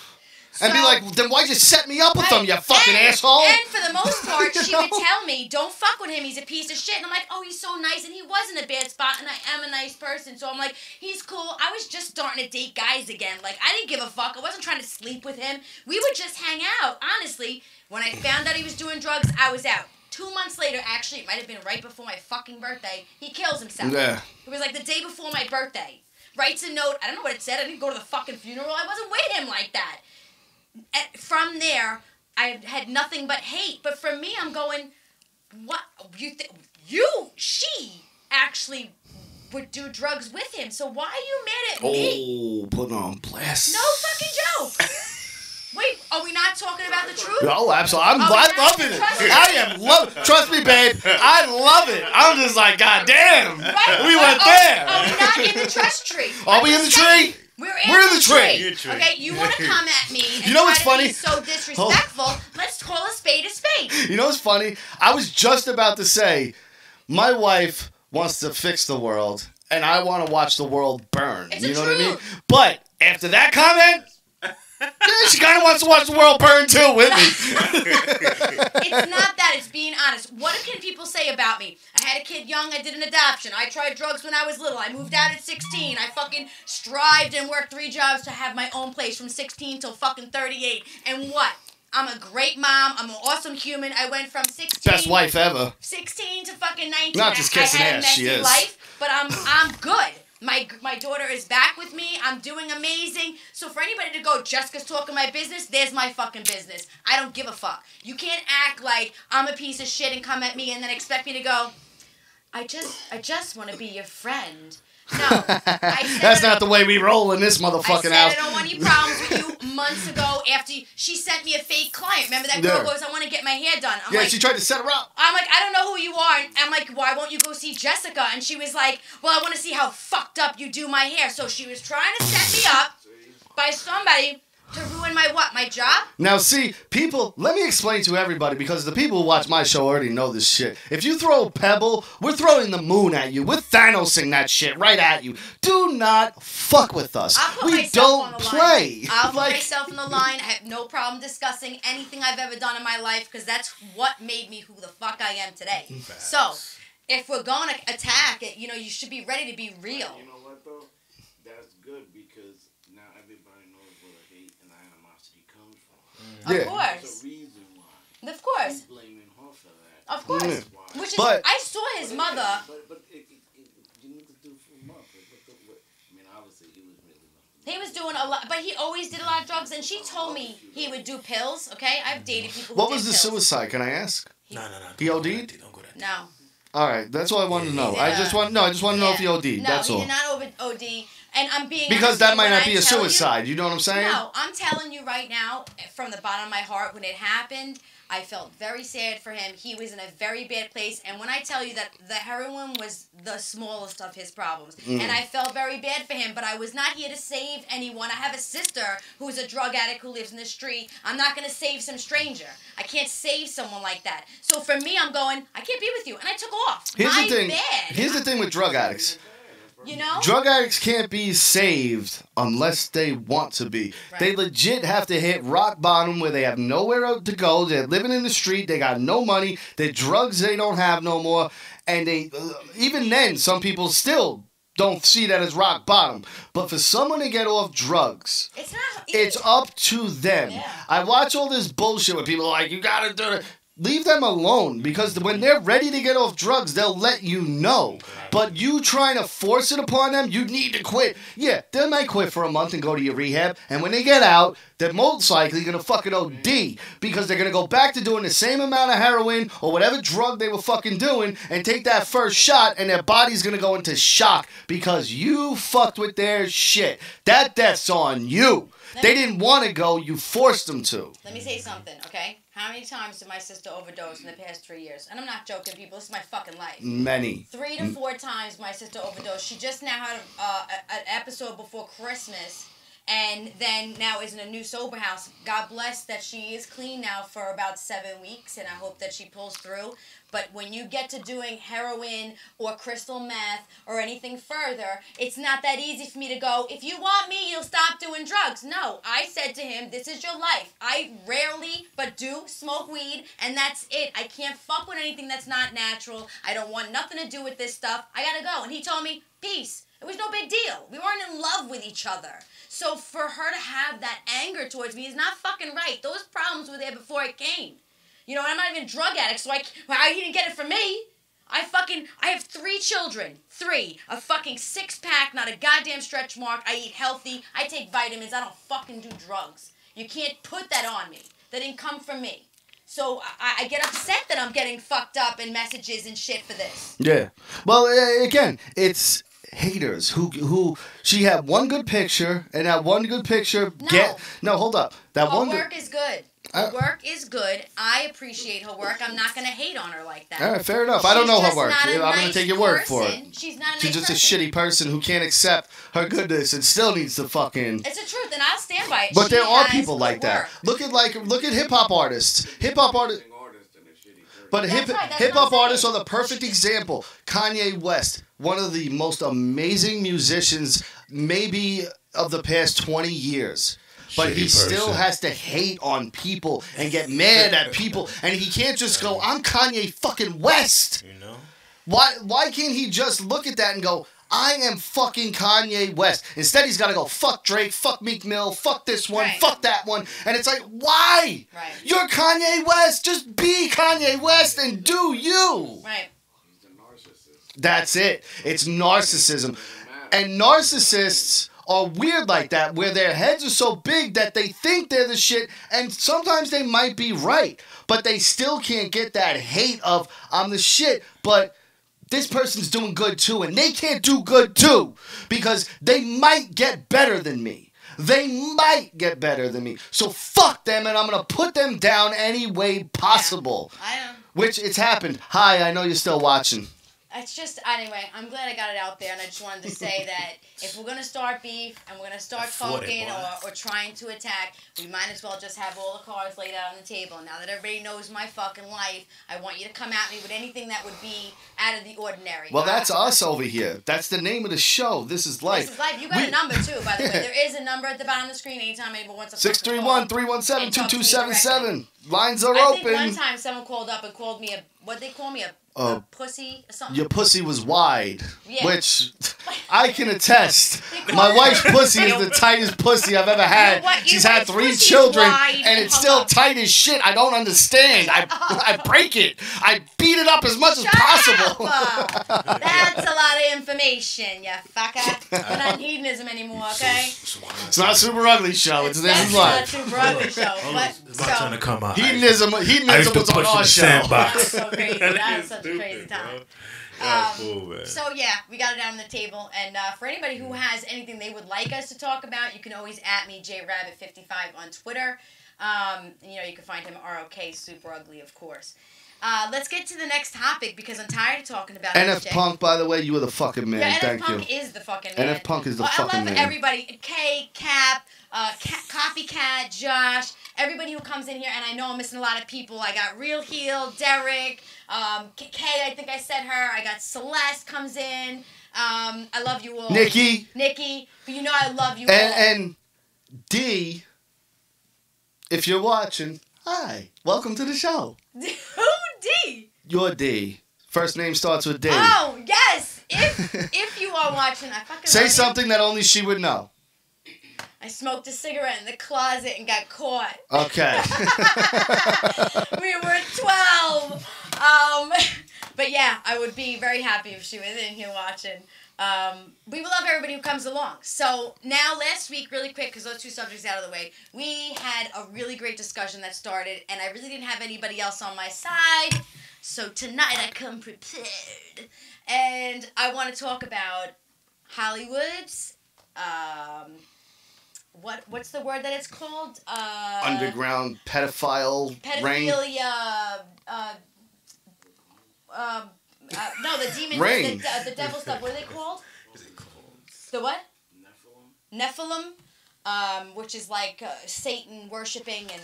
And be So- like, then why'd you set me up with Right. them, you fucking and, asshole? And for the most part, she You would know? tell me, don't fuck with him, he's a piece of shit. And I'm like, oh, he's so nice, and he was in a bad spot, and I am a nice person. So I'm like, he's cool. I was just starting to date guys again. Like, I didn't give a fuck. I wasn't trying to sleep with him. We would just hang out. Honestly, when I found out he was doing drugs, I was out. 2 months later, actually, it might have been right before my fucking birthday, he kills himself. Yeah. It was like the day before my birthday. Writes a note. I don't know what it said. I didn't go to the fucking funeral. I wasn't with him like that. From there, I had nothing but hate. But for me, I'm going, what? She actually would do drugs with him. So why are you mad at me? Oh, put on blast. No fucking joke. Wait, are we not talking about the truth? Oh, absolutely. I'm Oh, yeah, loving it. trust me. I am love. Trust me, babe. I love it. I'm just like, God damn. Right? We went Are there. we not in the trust tree? Are we in the tree? We're We're in the tree. tree. Okay, you want to come at me and You know try what's to funny? be so disrespectful. Let's call a spade a spade. You know what's funny? I was just about to say, my wife wants to fix the world, and I want to watch the world burn. It's You the know what I mean? truth. But after that comment, yeah, she kind of wants to watch the world burn too with me. It's not that. It's being honest. What can people say about me? I had a kid young. I did an adoption. I tried drugs when I was little. I moved out at 16. I fucking strived and worked 3 jobs to have my own place from 16 till fucking 38. And what? I'm a great mom. I'm an awesome human. I went from 16... Best wife ever. 16 to fucking 19. Not just kissing I had ass, a messy she is. life, but I'm good. My daughter is back with me. I'm doing amazing. So for anybody to go, Jessica's talking my business, there's my fucking business. I don't give a fuck. You can't act like I'm a piece of shit and come at me and then expect me to go, I just want to be your friend. No. I said That's not the way we roll in this I motherfucking said house. I don't want any problems with you months ago after she sent me a fake client. Remember that girl Yeah. goes, I want to get my hair done. I'm Yeah, like, she tried to set her up. I'm like, I don't know who you are. And I'm like, why won't you go see Jessica? And she was like, well, I want to see how fucked up you do my hair. So she was trying to set me up by somebody to ruin my what? My job? Now, see, people, let me explain to everybody, because the people who watch my show already know this shit. If you throw a pebble, we're throwing the moon at you. We're Thanosing that shit right at you. Do not fuck with us. I'll put We myself on don't the play. line. I'll put Like- myself on the line. I have no problem discussing anything I've ever done in my life because that's what made me who the fuck I am today. So, if we're going to attack it, you should be ready to be real. You know what though? That's good because now everybody knows where the hate and the animosity comes from. Of Yeah. course. There's a reason why. Of course. He's blaming her for that. Of course. Yeah. Why? Which is, But- I saw his mother. But you need to do for him up. I mean, obviously he was really nothing. He was doing a lot, but he always did a lot of drugs, and she told me he would do pills, okay? I've dated people who What did was the pills. suicide? Can I ask? No. He OD'd? Don't go that. No. All right, that's all I wanted to know. Yeah. I just want to know if he OD'd. No, That's he all. did not OD, and I'm being Because honest that with might you, not when be I a tell you- suicide. You know what I'm saying? No, I'm telling you right now, from the bottom of my heart, when it happened, I felt very sad for him. He was in a very bad place, and when I tell you that the heroin was the smallest of his problems, and I felt very bad for him, but I was not here to save anyone. I have a sister who's a drug addict who lives in the street. I'm not going to save some stranger. I can't save someone like that. So for me, I'm going, I can't be with you, and I took off. Here's My the thing. bad. Here's the thing with drug addicts. You know? Drug addicts can't be saved unless they want to be. Right. They legit have to hit rock bottom where they have nowhere to go. They're living in the street. They got no money. Their drugs they don't have no more. And they, even then, some people still don't see that as rock bottom. But for someone to get off drugs, It's not. it's up to them. Yeah. I watch all this bullshit where people are like, you gotta do it. leave them alone, because when they're ready to get off drugs, they'll let you know. But you trying to force it upon them, you need to quit. Yeah, they might quit for a month and go to your rehab, and when they get out, they're most likely going to fucking OD, because they're going to go back to doing the same amount of heroin or whatever drug they were fucking doing and take that first shot, and their body's going to go into shock because you fucked with their shit. That death's on you. They didn't want to go, you forced them to. Let me say something, okay? How many times did my sister overdose in the past 3 years? And I'm not joking, people. This is my fucking life. Many. 3 to 4 times my sister overdosed. She just now had an episode before Christmas, and then now is in a new sober house. God bless that she is clean now for about 7 weeks, and I hope that she pulls through. But when you get to doing heroin or crystal meth or anything further, it's not that easy for me to go, if you want me, you'll stop doing drugs. No, I said to him, this is your life. I rarely, but do smoke weed, and that's it. I can't fuck with anything that's not natural. I don't want nothing to do with this stuff. I gotta go. And he told me, peace. It was no big deal. We weren't in love with each other. So for her to have that anger towards me is not fucking right. Those problems were there before it came. You know, I'm not even a drug addict, so he didn't get it from me. I have 3 children. 3. A fucking 6-pack, not a goddamn stretch mark. I eat healthy. I take vitamins. I don't fucking do drugs. You can't put that on me. That didn't come from me. So I get upset that I'm getting fucked up in messages and shit for this. Yeah. Well, again, it's haters who she had one good picture, and that one good picture hold up. That her work is good. Her work is good. I appreciate her work. I'm not going to hate on her like that. All right, fair enough. I don't know her work. I'm going to take your word for it. She's not a nice She's just person. a shitty person who can't accept her goodness and still needs to fucking... It's the truth, and I'll stand by it. But there are has people good like that. work. Look at hip-hop artists. Hip-hop artists... But hip-hop artists are the perfect example. Kanye West, one of the most amazing musicians maybe of the past 20 years. But he still has to hate on people and get mad at people. And he can't just go, I'm Kanye fucking West. You know? Why can't he just look at that and go, I am fucking Kanye West? Instead, he's got to go, fuck Drake, fuck Meek Mill, fuck this one, fuck that one. And it's like, why? Right. You're Kanye West. Just be Kanye West and do you. Right. He's a narcissist. That's it. It's narcissism. And narcissists are weird like that, where their heads are so big that they think they're the shit, and sometimes they might be right, but they still can't get that hate of, I'm the shit, but this person's doing good too, and they can't do good too, because they might get better than me. They might get better than me. So fuck them, and I'm going to put them down any way possible. Yeah, which it's happened. Hi, I know you're still watching. It's just, anyway, I'm glad I got it out there, and I just wanted to say that if we're going to start beef and we're going to start talking or trying to attack, we might as well just have all the cards laid out on the table. And now that everybody knows my fucking life, I want you to come at me with anything that would be out of the ordinary. Well, that's us over here. That's the name of the show. This is life. This is life. You got a number, too, by the way. There is a number at the bottom of the screen anytime anyone wants to 631-317-2277. Lines are I open. think one time someone called up and called me what'd they call me? A pussy or something? Your pussy was wide, Yeah. which I can attest. My wife's pussy is the tightest pussy I've ever had. You know what? She's Your had wife's 3 pussy's children, wide and it's still hung up. tight as shit. I don't understand. I break it. I beat it up as much as possible. That's a lot of information, you fucker. We're not hedonism anymore, okay? It's not Super Ugly show. It's This Is That's not a Life. Super Ugly show. But, It's not trying to come out. Hedonism I used to was on push in our the show. sandbox. That's so crazy. That's such a crazy time. That's cool, man. So yeah, we got it down on the table, and for anybody who has anything they would like us to talk about, you can always at me Jrabbit55 on Twitter. You can find him ROK Super Ugly, of course. Let's get to the next topic because I'm tired of talking about NF it. Punk, by the way, you were the fucking man. Yeah, NF Thank Punk you. is the fucking man. NF Punk is the fucking I love man. everybody. K, Cap, Coffee Cat, Josh, everybody who comes in here, and I know I'm missing a lot of people. I got Real Heel, Derek, Kay, I think I said her. I got Celeste comes in. I love you all. Nikki, you know I love you all. and D, if you're watching, hi, welcome to the show. Who D? You're D. First name starts with D. Oh yes. If you are watching, I fucking Say love you. something that only she would know. I smoked a cigarette in the closet and got caught. Okay. We were 12. But yeah, I would be very happy if she was in here watching. We love everybody who comes along. So now, last week, really quick, because those two subjects out of the way, we had a really great discussion that started, and I really didn't have anybody else on my side. So tonight I come prepared, and I want to talk about Hollywood's. What's the word that it's called? Underground pedophile ring. Pedophilia. No, the demon, Ring. the devil stuff. What are they called? The what? Nephilim. Which is like Satan worshipping and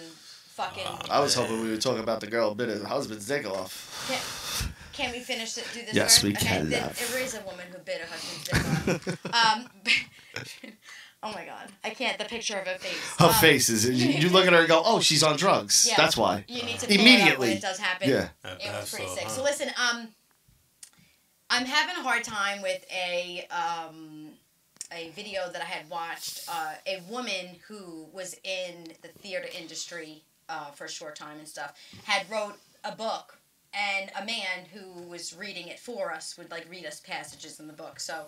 fucking. I was hoping we would talk about the girl bit her husband's dick off. Can we finish it? Do this? Yes, first? we can. There is a woman who bit her husband's dick off. Oh my god, I can't. The picture of her face. Her face is. You look at her and go, "Oh, she's on drugs." Yeah, That's why. You need to pull Immediately. it up when it does happen. Yeah. It was pretty sick. So listen, I'm having a hard time with a video that I had watched. A woman who was in the theater industry for a short time and stuff had wrote a book, and a man who was reading it for us would like read us passages in the book. So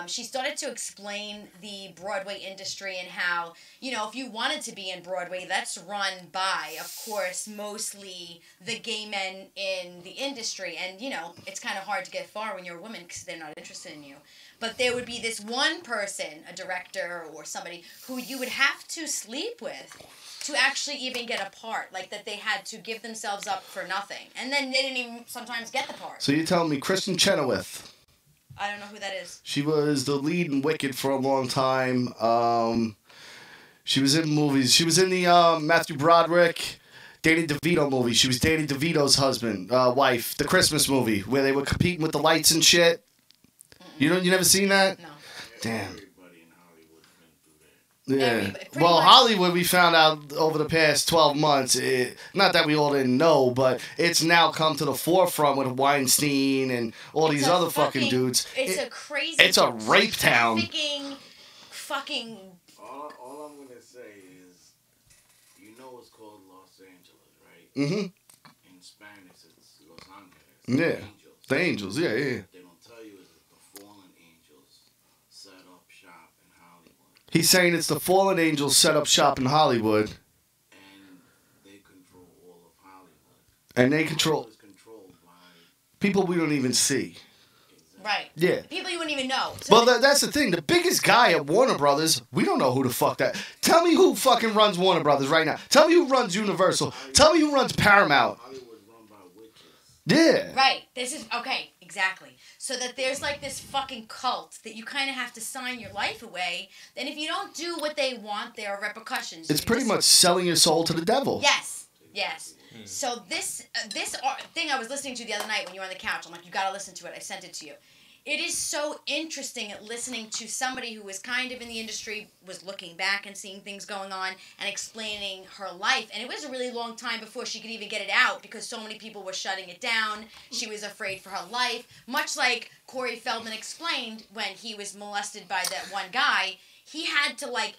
she started to explain the Broadway industry and how, you know, if you wanted to be in Broadway, that's run by, of course, mostly the gay men in the industry. And, you know, it's kind of hard to get far when you're a woman because they're not interested in you. But there would be this one person, a director or somebody, who you would have to sleep with to actually even get a part. Like that they had to give themselves up for nothing. And then they didn't even sometimes get the part. So you're telling me Kristen Chenoweth? I don't know who that is. She was the lead in Wicked for a long time. She was in movies. She was in the Matthew Broderick, Danny DeVito movie. She was Danny DeVito's wife. The Christmas movie where they were competing with the lights and shit. You never seen that? No. Damn. Everybody in Hollywood went through that. Yeah. Well, Hollywood, we found out over the past 12 months, not that we all didn't know, but it's now come to the forefront with Weinstein and all these other fucking dudes. It's a crazy. It's a rape town. Fucking. All I'm gonna say is, you know, it's called Los Angeles, right? Mm-hmm. In Spanish, it's Los Angeles. Yeah. Angels. The Angels, yeah. They don't tell you is the fallen angels set up shop in Hollywood. He's saying it's the fallen angels set up shop in Hollywood. And they control all of Hollywood. And they control Hollywood is controlled by. people we don't even see. Right. Yeah. People you wouldn't even know. So Well, that's the thing. The biggest guy at Warner Brothers, we don't know who the fuck that. Tell me who fucking runs Warner Brothers right now. Tell me who runs Universal. Tell me who runs Paramount. Hollywood's run by witches. Yeah. Right. This is okay. Exactly. So that there's like this fucking cult that you kind of have to sign your life away. And if you don't do what they want, there are repercussions. It's You pretty just- much selling your soul to the devil. Yes. Yes. So this thing I was listening to the other night when you were on the couch, I'm like, you gotta listen to it. I sent it to you. It is so interesting at listening to somebody who was kind of in the industry, was looking back and seeing things going on and explaining her life. And it was a really long time before she could even get it out because so many people were shutting it down. She was afraid for her life. Much like Corey Feldman explained when he was molested by that one guy, he had to like...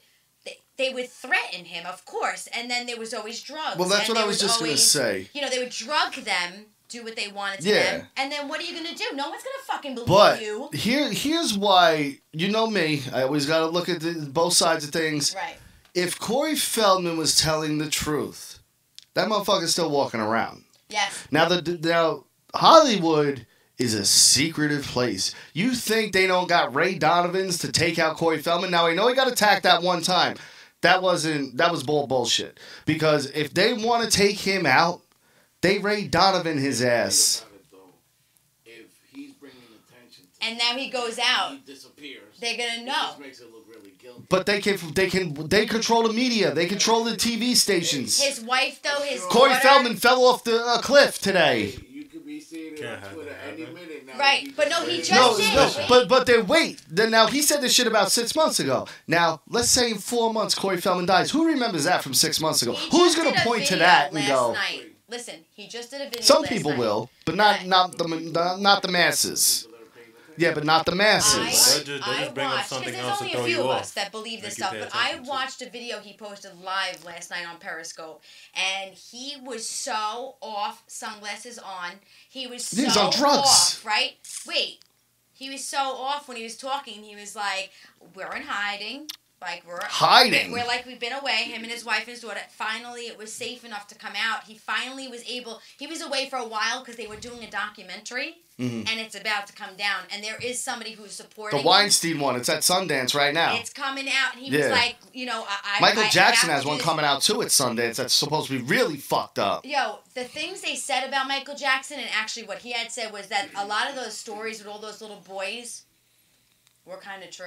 They would threaten him, of course, and then there was always drugs. Well, that's and what I there was just going to always- say. You know, they would drug them, do what they wanted to Yeah. them, and then what are you going to do? No one's going to fucking believe But you. here's why, you know me, I always got to look at both sides of things. Right. If Corey Feldman was telling the truth, that motherfucker's still walking around. Yes. Now Hollywood is a secretive place. You think they don't got Ray Donovans to take out Corey Feldman? Now, I know he got attacked that one time. That was bullshit. Because if they want to take him out, they Ray Donovan his ass. Think about it, though. If he's bringing attention to And now he goes and out. he disappears. They're going to It know. just makes it look really guilty. But they control the media. They control the TV stations. His wife, though, his Corey daughter... Feldman fell off the cliff today. You could be seeing it Can't on have Twitter that any happen. minute now. Right, He but no, just he raised just his did. voice. Wait. but then wait. Then now he said this shit about 6 months ago. Now let's say in 4 months Corey Feldman dies. Who remembers that from 6 months ago? He Who's just gonna did a point to video that and last go? night. Listen, he just did a video Some last people night. will, but not the masses. People that are paying attention. Yeah, but not the masses. They'll just bring up something else to there's throw only a few you of off. us that believe this Make you stuff, pay but I attention to it. watched a video he posted live last night on Periscope, and he was so off, sunglasses on. He was so He's on drugs. off, right? Wait. He was so off when he was talking. He was like, we're in hiding. Like, hiding. We're like, we've been away, him and his wife and his daughter. Finally, it was safe enough to come out. He finally was able, he was away for a while because they were doing a documentary, and it's about to come down. And there is somebody who's supporting The Weinstein one. It's at Sundance right now. It's coming out. And he was like, you know, Michael Jackson have has to one do coming out too at Sundance that's supposed to be really fucked up. Yo, the things they said about Michael Jackson, and actually what he had said was that a lot of those stories with all those little boys were kind of true,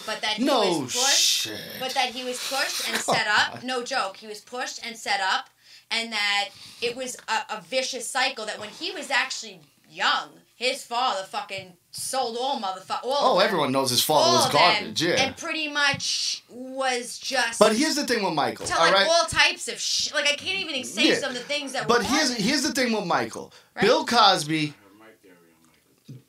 but that he was pushed, but that he was pushed and set up. No joke, he was pushed and set up, and that it was a vicious cycle. That when he was actually young, his father fucking sold all motherfuckers. Oh, everyone knows his father was garbage, yeah. And pretty much was just. But here's the thing with Michael, to all like right? all types of shit. Like I can't even say some of the things that. But were here's the thing with Michael. Right?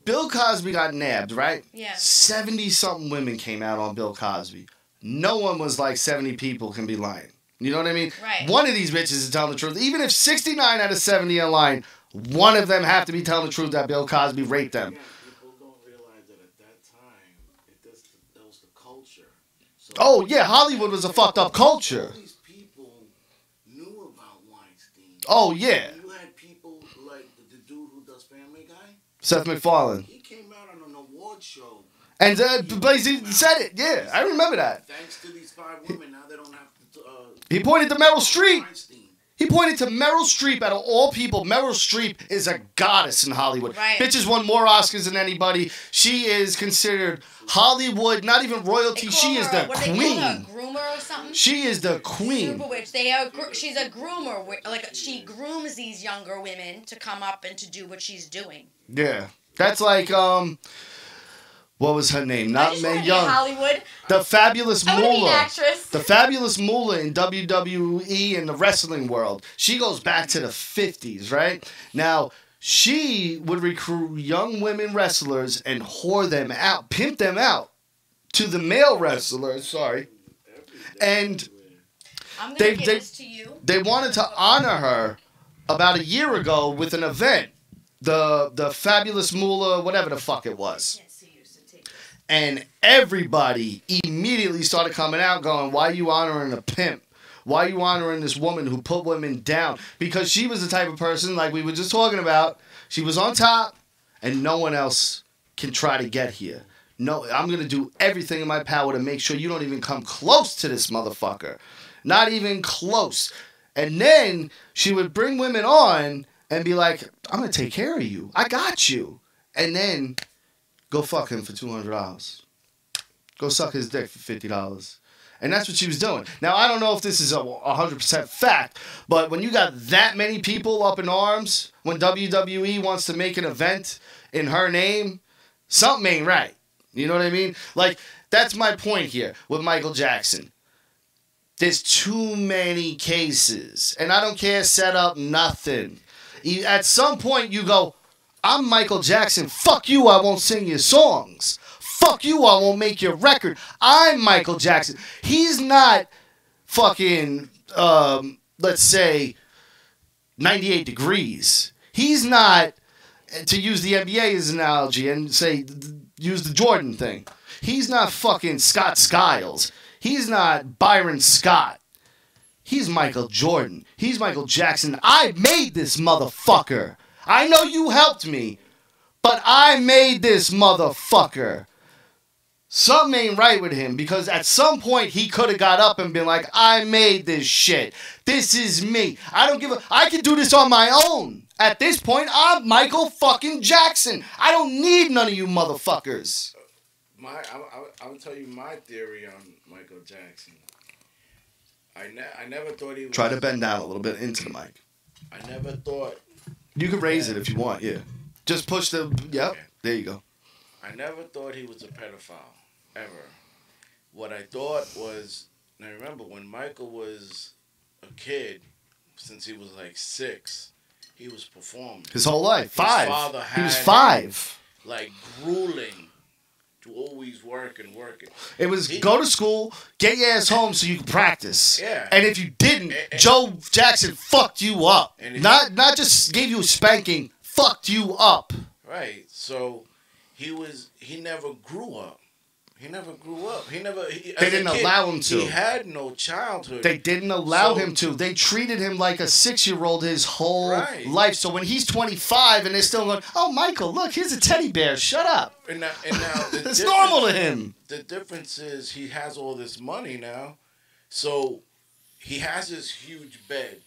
Bill Cosby got nabbed, right? Yeah. 70-something women came out on Bill Cosby. No one was like 70 people can be lying. You know what I mean? Right. One of these bitches is telling the truth. Even if 69 out of 70 are lying, one of them have to be telling the truth that Bill Cosby raped them. Yeah, people don't realize that at that time, that was the culture. So Oh, yeah, Hollywood was a fucked up culture. all these people knew about Weinstein. Oh, yeah. You had people like the dude who does Family Guy. Seth MacFarlane. He came out on an award show. And but he said it, yeah. I remember that. Thanks to these 5 women, now they don't have to. He pointed to Meryl Streep. Weinstein. He pointed to Meryl Streep. Out of all people, Meryl Streep is a goddess in Hollywood. Right. Bitch has won more Oscars than anybody. She is considered Hollywood, not even royalty. They She call is her, the what do they call her, queen. a groomer or something? She is the queen. Super witch. She's a groomer. Like she grooms these younger women to come up and to do what she's doing. Yeah. That's like, what was her name? I Not just Mae want to be Young. Hollywood. The Fabulous I want to be an Moolah. actress. The Fabulous Moolah in WWE and the wrestling world. She goes back to the 50s, right? Now, she would recruit young women wrestlers and whore them out, pimp them out to the male wrestlers, sorry. And I'm they- going to give this to you. they wanted to honor her about a year ago with an event. The Fabulous Moolah, whatever the fuck it was. Can't see you, so take this. And everybody immediately started coming out going, why are you honoring a pimp? Why are you honoring this woman who put women down? Because she was the type of person, like we were just talking about, she was on top, and no one else can try to get here. No, I'm going to do everything in my power to make sure you don't even come close to this motherfucker. Not even close. And then she would bring women on and be like, I'm going to take care of you. I got you. And then go fuck him for $200. Go suck his dick for $50. And that's what she was doing. Now, I don't know if this is a 100% fact, but when you got that many people up in arms, when WWE wants to make an event in her name, something ain't right. You know what I mean? Like, that's my point here with Michael Jackson. There's too many cases. And I don't care, set up nothing. At some point, you go, I'm Michael Jackson. Fuck you, I won't sing your songs. Fuck you, I won't make your record. I'm Michael Jackson. He's not fucking, let's say, 98 degrees. He's not, to use the NBA as an analogy and say, use the Jordan thing. He's not fucking Scott Skiles. He's not Byron Scott. He's Michael Jordan. He's Michael Jackson. I made this motherfucker. I know you helped me, but I made this motherfucker. Something ain't right with him because at some point he could have got up and been like, I made this shit. This is me. I can do this on my own. At this point, I'm Michael fucking Jackson. I don't need none of you motherfuckers. I'll tell you my theory on Michael Jackson. I never thought he was... Try to bend down a little bit into the mic. I never thought... You can raise it if you want, yeah. Just push the... Yep, Okay. there you go. I never thought he was a pedophile, ever. What I thought was... Now remember, when Michael was a kid, since he was like 6, he was performing. His whole life. His 5. father He was had 5. like grueling to always work and work. It was go to school, get your ass home so you can practice. Yeah. And if you didn't, Joe Jackson fucked you up. And Not just gave you a spanking, fucked you up. Right. So he never grew up. He never grew up. They didn't allow him to. He had no childhood. They didn't allow him to. They treated him like a 6-year-old his whole life. So when he's 25 and they're still going, oh, Michael, look, here's a teddy bear. Shut up. And now it's normal to him. The difference is he has all this money now. So he has this huge bed.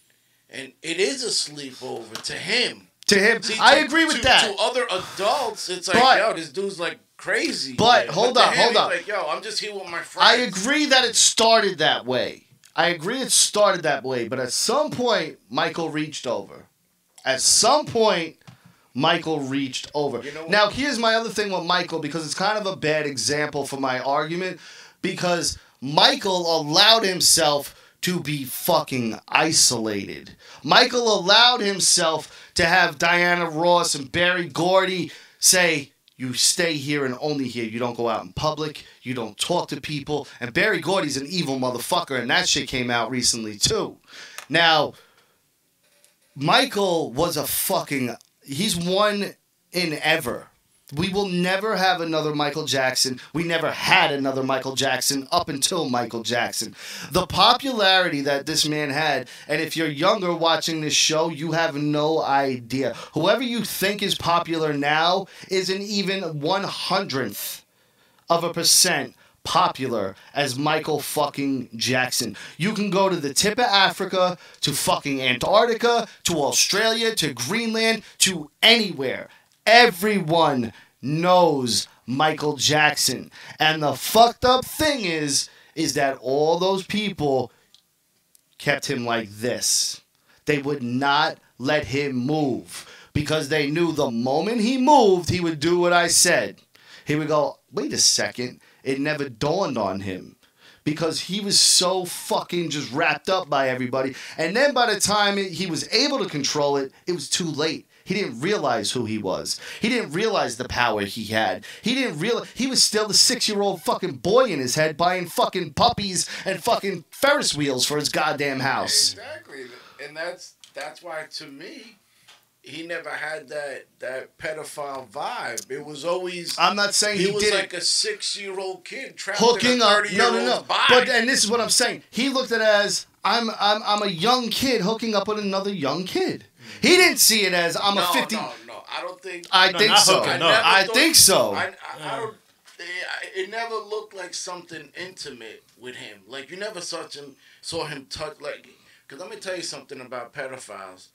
And it is a sleepover to him. To him. See, I agree with that. To other adults, it's like, yo, this dude's like crazy. But hold up. Like, yo, I'm just here with my friends. I agree that it started that way. But at some point, Michael reached over. You know now, here's my other thing with Michael, because it's kind of a bad example for my argument, because Michael allowed himself to be fucking isolated. Michael allowed himself to have Diana Ross and Berry Gordy say, you stay here and only here. You don't go out in public. You don't talk to people. And Berry Gordy's an evil motherfucker, and that shit came out recently too. Now, Michael was he's one in ever. We will never have another Michael Jackson. We never had another Michael Jackson up until Michael Jackson. The popularity that this man had, and if you're younger watching this show, you have no idea. Whoever you think is popular now isn't even 1/100th of a percent popular as Michael fucking Jackson. You can go to the tip of Africa, to fucking Antarctica, to Australia, to Greenland, to anywhere. Everyone knows Michael Jackson. And the fucked up thing is that all those people kept him like this. They would not let him move because they knew the moment he moved, he would do what I said. He would go, wait a second. It never dawned on him because he was so fucking just wrapped up by everybody. And then by the time he was able to control it, it was too late. He didn't realize who he was. He didn't realize the power he had. He didn't realize he was still the 6-year-old fucking boy in his head buying fucking puppies and fucking Ferris wheels for his goddamn house. Exactly. And that's why, to me, he never had that pedophile vibe. It was always... I'm not saying he was did like a 6-year-old kid trapped hooking in a 30-year-old's No. body. But and this is what I'm saying. He looked at it as I'm a young kid hooking up with another young kid. He didn't see it as I'm a 50. No, I don't think. I think so. I think so. I don't. It never looked like something intimate with him. Like you never saw him touch. Like, because let me tell you something about pedophiles.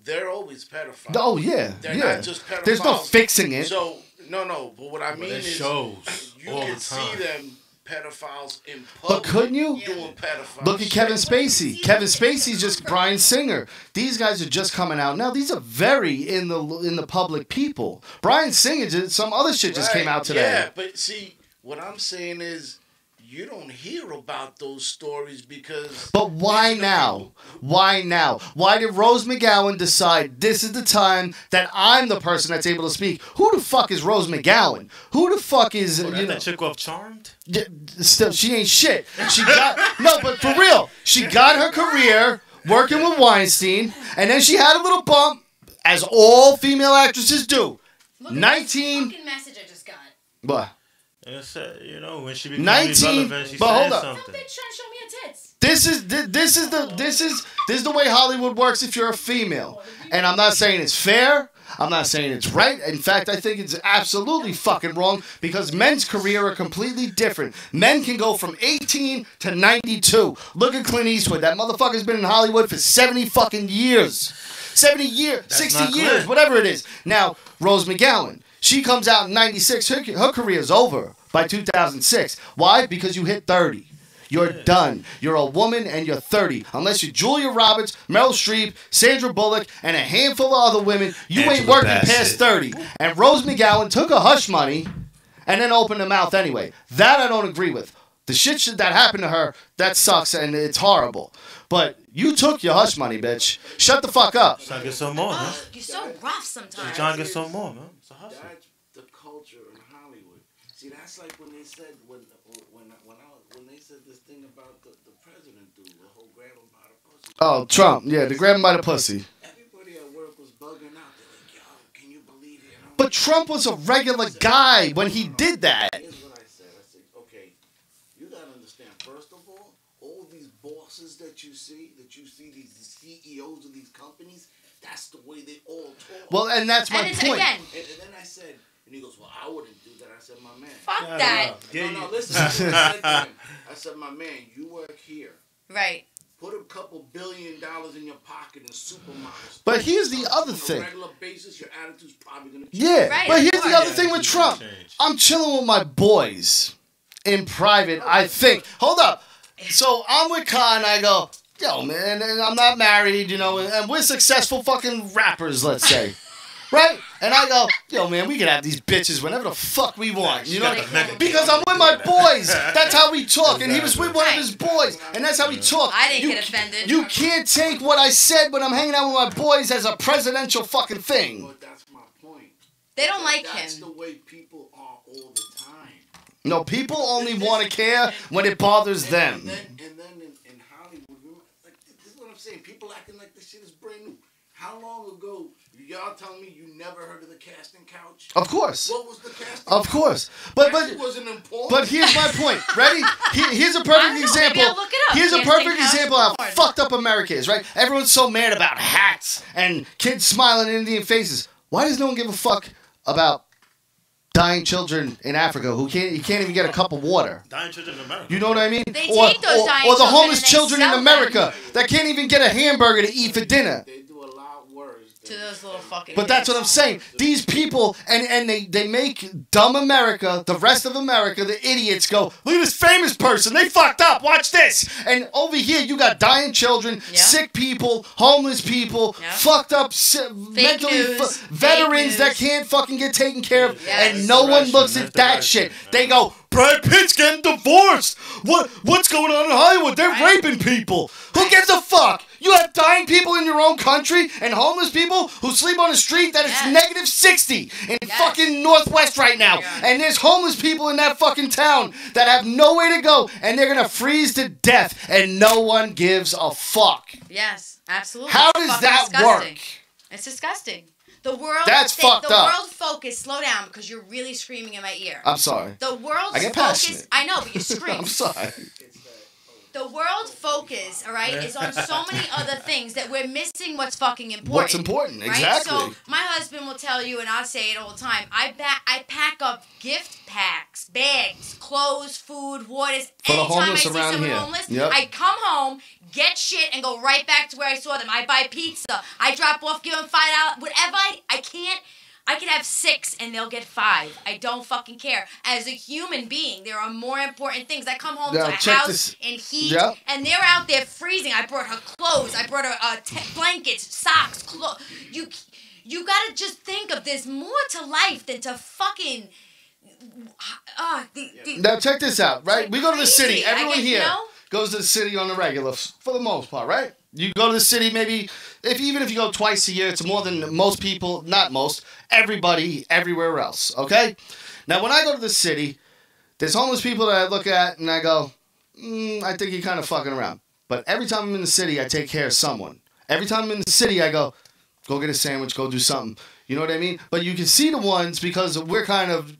They're always pedophiles. Oh yeah, They're not just pedophiles. There's no fixing it. So no. But what I mean is, shows you all can the see time. them pedophiles in public. But couldn't you? Doing pedophiles. Look at Kevin Spacey. Kevin Spacey's just Bryan Singer. These guys are just coming out now. These are very in the public people. Bryan Singer some other shit just came out today. Yeah, but see, what I'm saying is, you don't hear about those stories because... But why now? Why now? Why did Rose McGowan decide this is the time that I'm the person that's able to speak? Who the fuck is Rose McGowan? Who the fuck is... that chick off Charmed? Still, she ain't shit. She got... No, but for real. She got her career working with Weinstein, and then she had a little bump, as all female actresses do. Look at this fucking message I just got. What? When she became 19, relevant, she but said hold up. something. Some bitch trying to show me her tits. This is the way Hollywood works if you're a female. And I'm not saying it's fair. I'm not saying it's right. In fact, I think it's absolutely fucking wrong because men's career are completely different. Men can go from 18 to 92. Look at Clint Eastwood. That motherfucker's been in Hollywood for 70 fucking years. 70 years, That's 60 years, whatever it is. Now, Rose McGowan. She comes out in 96. Her career's over by 2006. Why? Because you hit 30. You're done. You're a woman and you're 30. Unless you're Julia Roberts, Meryl Streep, Sandra Bullock, and a handful of other women, you ain't working past 30. And Rose McGowan took her hush money and then opened her mouth anyway. That I don't agree with. The shit that happened to her, that sucks and it's horrible. But you took your hush money, bitch. Shut the fuck up. She's trying to get some more, man. You're so rough sometimes. She's trying to get some more, man. It's a hustle. See, that's like when they said when they said this thing about the president dude, the whole grab him by the pussy. Oh, Trump. Yeah, the grab him by the pussy. Everybody at work was bugging out. They're like, yo, can you believe it? But Trump was a regular guy when he did that. Here's what I said. I said, okay, you gotta understand. First of all these bosses that you see these CEOs of these companies, that's the way they all talk. Well, and that's my point. And then I said, and he goes, well, I wouldn't do that. I said, my man. Fuck that. No, listen. I said to him, I said, my man, you work here. Right. Put a couple $1 billion in your pocket in supermarkets. But here's the other thing. On a regular basis, your attitude's probably going to change. Yeah, right, but here's of the other course. thing with Trump. I'm chilling with my boys in private, I think. Hold up. So I'm with Khan, and I go, yo, man, and I'm not married, you know, and we're successful fucking rappers, let's say. Right? And I go, yo, man, we can have these bitches whenever the fuck we want. You know? Because I'm with my boys. That's how we talk. And he was with one of his boys. And that's how we talk. I didn't get offended. You can't take what I said when I'm hanging out with my boys as a presidential fucking thing. But that's my point. They don't like That's him. the way people are all the time. No, people only want to care when it bothers them. And then in Hollywood, like, this is what I'm saying. People acting like this shit is brand new. How long ago, y'all telling me you never heard of the casting couch? Of course. What was the casting Of course. But That wasn't important. But here's my point. Ready? Here's a perfect example. Maybe I'll look it up. Here's a Casting perfect couch example of how porn. fucked up America is, right? Everyone's so mad about hats and kids smiling in Indian faces. Why does no one give a fuck about dying children in Africa who can't even get a cup of water? Dying children in America. You know what I mean? They take those dying or the children homeless and they children in sell America that can't even get a hamburger to eat for dinner. They do a lot worse. To those little fucking But that's kids. what I'm saying. These people, and they make dumb America, the rest of America, the idiots go, look at this famous person. They fucked up. Watch this. And over here, you got dying children, Yeah. sick people, homeless people, Yeah. fucked up, mentally news. veterans Fake that news. can't fucking get taken care of. Yes. And no one looks at that That's shit. direction, They go, Brad Pitt's getting divorced. What's going on in Hollywood? They're Right. raping people. Who gives a fuck? You have dying people in your own country and homeless people who sleep on the street that it's Yes. negative 60 in Yes. fucking Northwest right now. Yeah. And there's homeless people in that fucking town that have nowhere to go and they're going to freeze to death and no one gives a fuck. Yes, absolutely. How It's does fucking that disgusting. work? It's disgusting. The world. That's fucked the up. world focus. Slow down because you're really screaming in my ear. I'm sorry. The world's I get focus. passionate. I know, but you scream. I'm sorry. The world focus, all right, is on so many other things that we're missing what's fucking important. What's important, right? exactly. So my husband will tell you, and I say it all the time. I pack up gift packs, bags, clothes, food, waters. For the Anytime homeless I see around someone here. homeless, Yep. I come home, get shit, and go right back to where I saw them. I buy pizza. I drop off, give them $5. Whatever. I can't. I could have 6 and they'll get 5. I don't fucking care. As a human being, there are more important things. I come home Now, to a check house this- in heat, Yep. and they're out there freezing. I brought her clothes. I brought her blankets, socks, clothes. You gotta just think of there's more to life than to fucking. Now check this out, right? We go to the city. Crazy. I Everyone get- here you know? goes to the city on the regular, for the most part, right? You go to the city maybe, even if you go twice a year, it's more than most people, not most, everybody, everywhere else, okay? Now when I go to the city, there's homeless people that I look at and I go, I think you're kind of fucking around. But every time I'm in the city, I take care of someone. Every time I'm in the city, I go get a sandwich, go do something. You know what I mean? But you can see the ones because we're kind of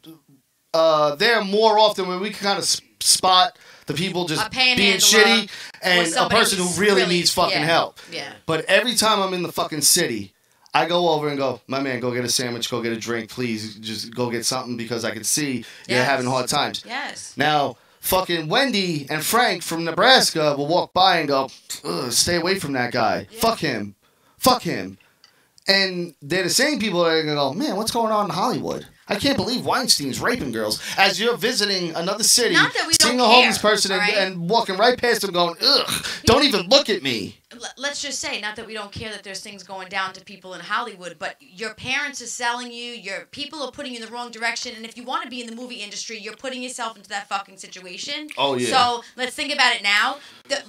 there more often where we can kind of spot the people just A being panhandler shitty or and a somebody person who who's really needs fucking yeah, help. Yeah. But every time I'm in the fucking city, I go over and go, my man, go get a sandwich, go get a drink, please, just go get something because I can see you're Yes. having hard times. Yes. Now, fucking Wendy and Frank from Nebraska will walk by and go, ugh, stay away from that guy. Yeah. Fuck him. Fuck him. And they're the same people that are going to go, man, what's going on in Hollywood? I can't believe Weinstein's raping girls. As you're visiting another city, Not that we seeing don't a homeless care, person all right? and walking right past them going, ugh, don't even look at me. let's just say, not that we don't care that there's things going down to people in Hollywood, but your parents are selling you, your people are putting you in the wrong direction, and if you want to be in the movie industry, you're putting yourself into that fucking situation. Oh yeah. So let's think about it now.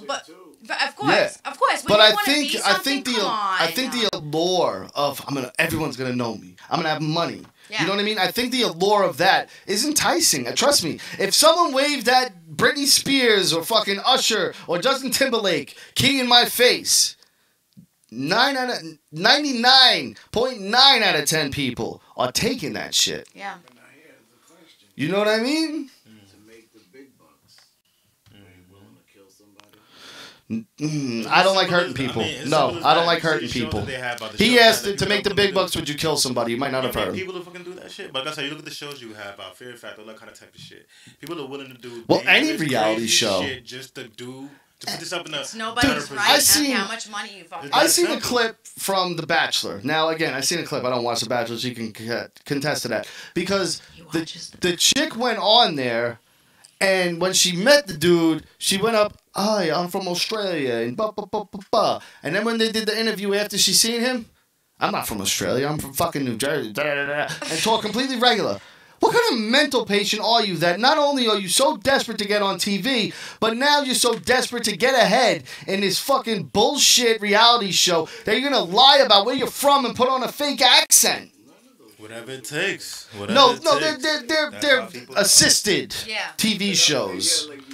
But of course, Yeah. of course. But I think the allure of everyone's gonna know me. I'm gonna have money. Yeah. You know what I mean? I think the allure of that is enticing. Trust me. If someone waved at Britney Spears or fucking Usher or Justin Timberlake key in my face, 99.9 out of 10 people are taking that shit. Yeah. You know what I mean? I don't like hurting people. I don't like hurting people. He asked to make the big bucks. Would you kill somebody? You might not have heard him. People who fucking do that shit. But like I said, you look at the shows you have about Fear Factor, all that kind of type of shit. People are willing to do any reality show shit just to put this up in a. It's nobody's right. I don't care how much money you fucking. I seen a clip from The Bachelor. Now again, I seen a clip. I don't watch The Bachelor, so you can contest to that because the chick went on there. And when she met the dude, she went up, "Hi, I'm from Australia," and blah, blah, blah, blah, blah. And then when they did the interview after she seen him, "I'm not from Australia, I'm from fucking New Jersey," and talk completely regular. What kind of mental patient are you that not only are you so desperate to get on TV, but now you're so desperate to get ahead in this fucking bullshit reality show that you're going to lie about where you're from and put on a fake accent? Whatever it takes. They're assisted TV shows. Yeah, like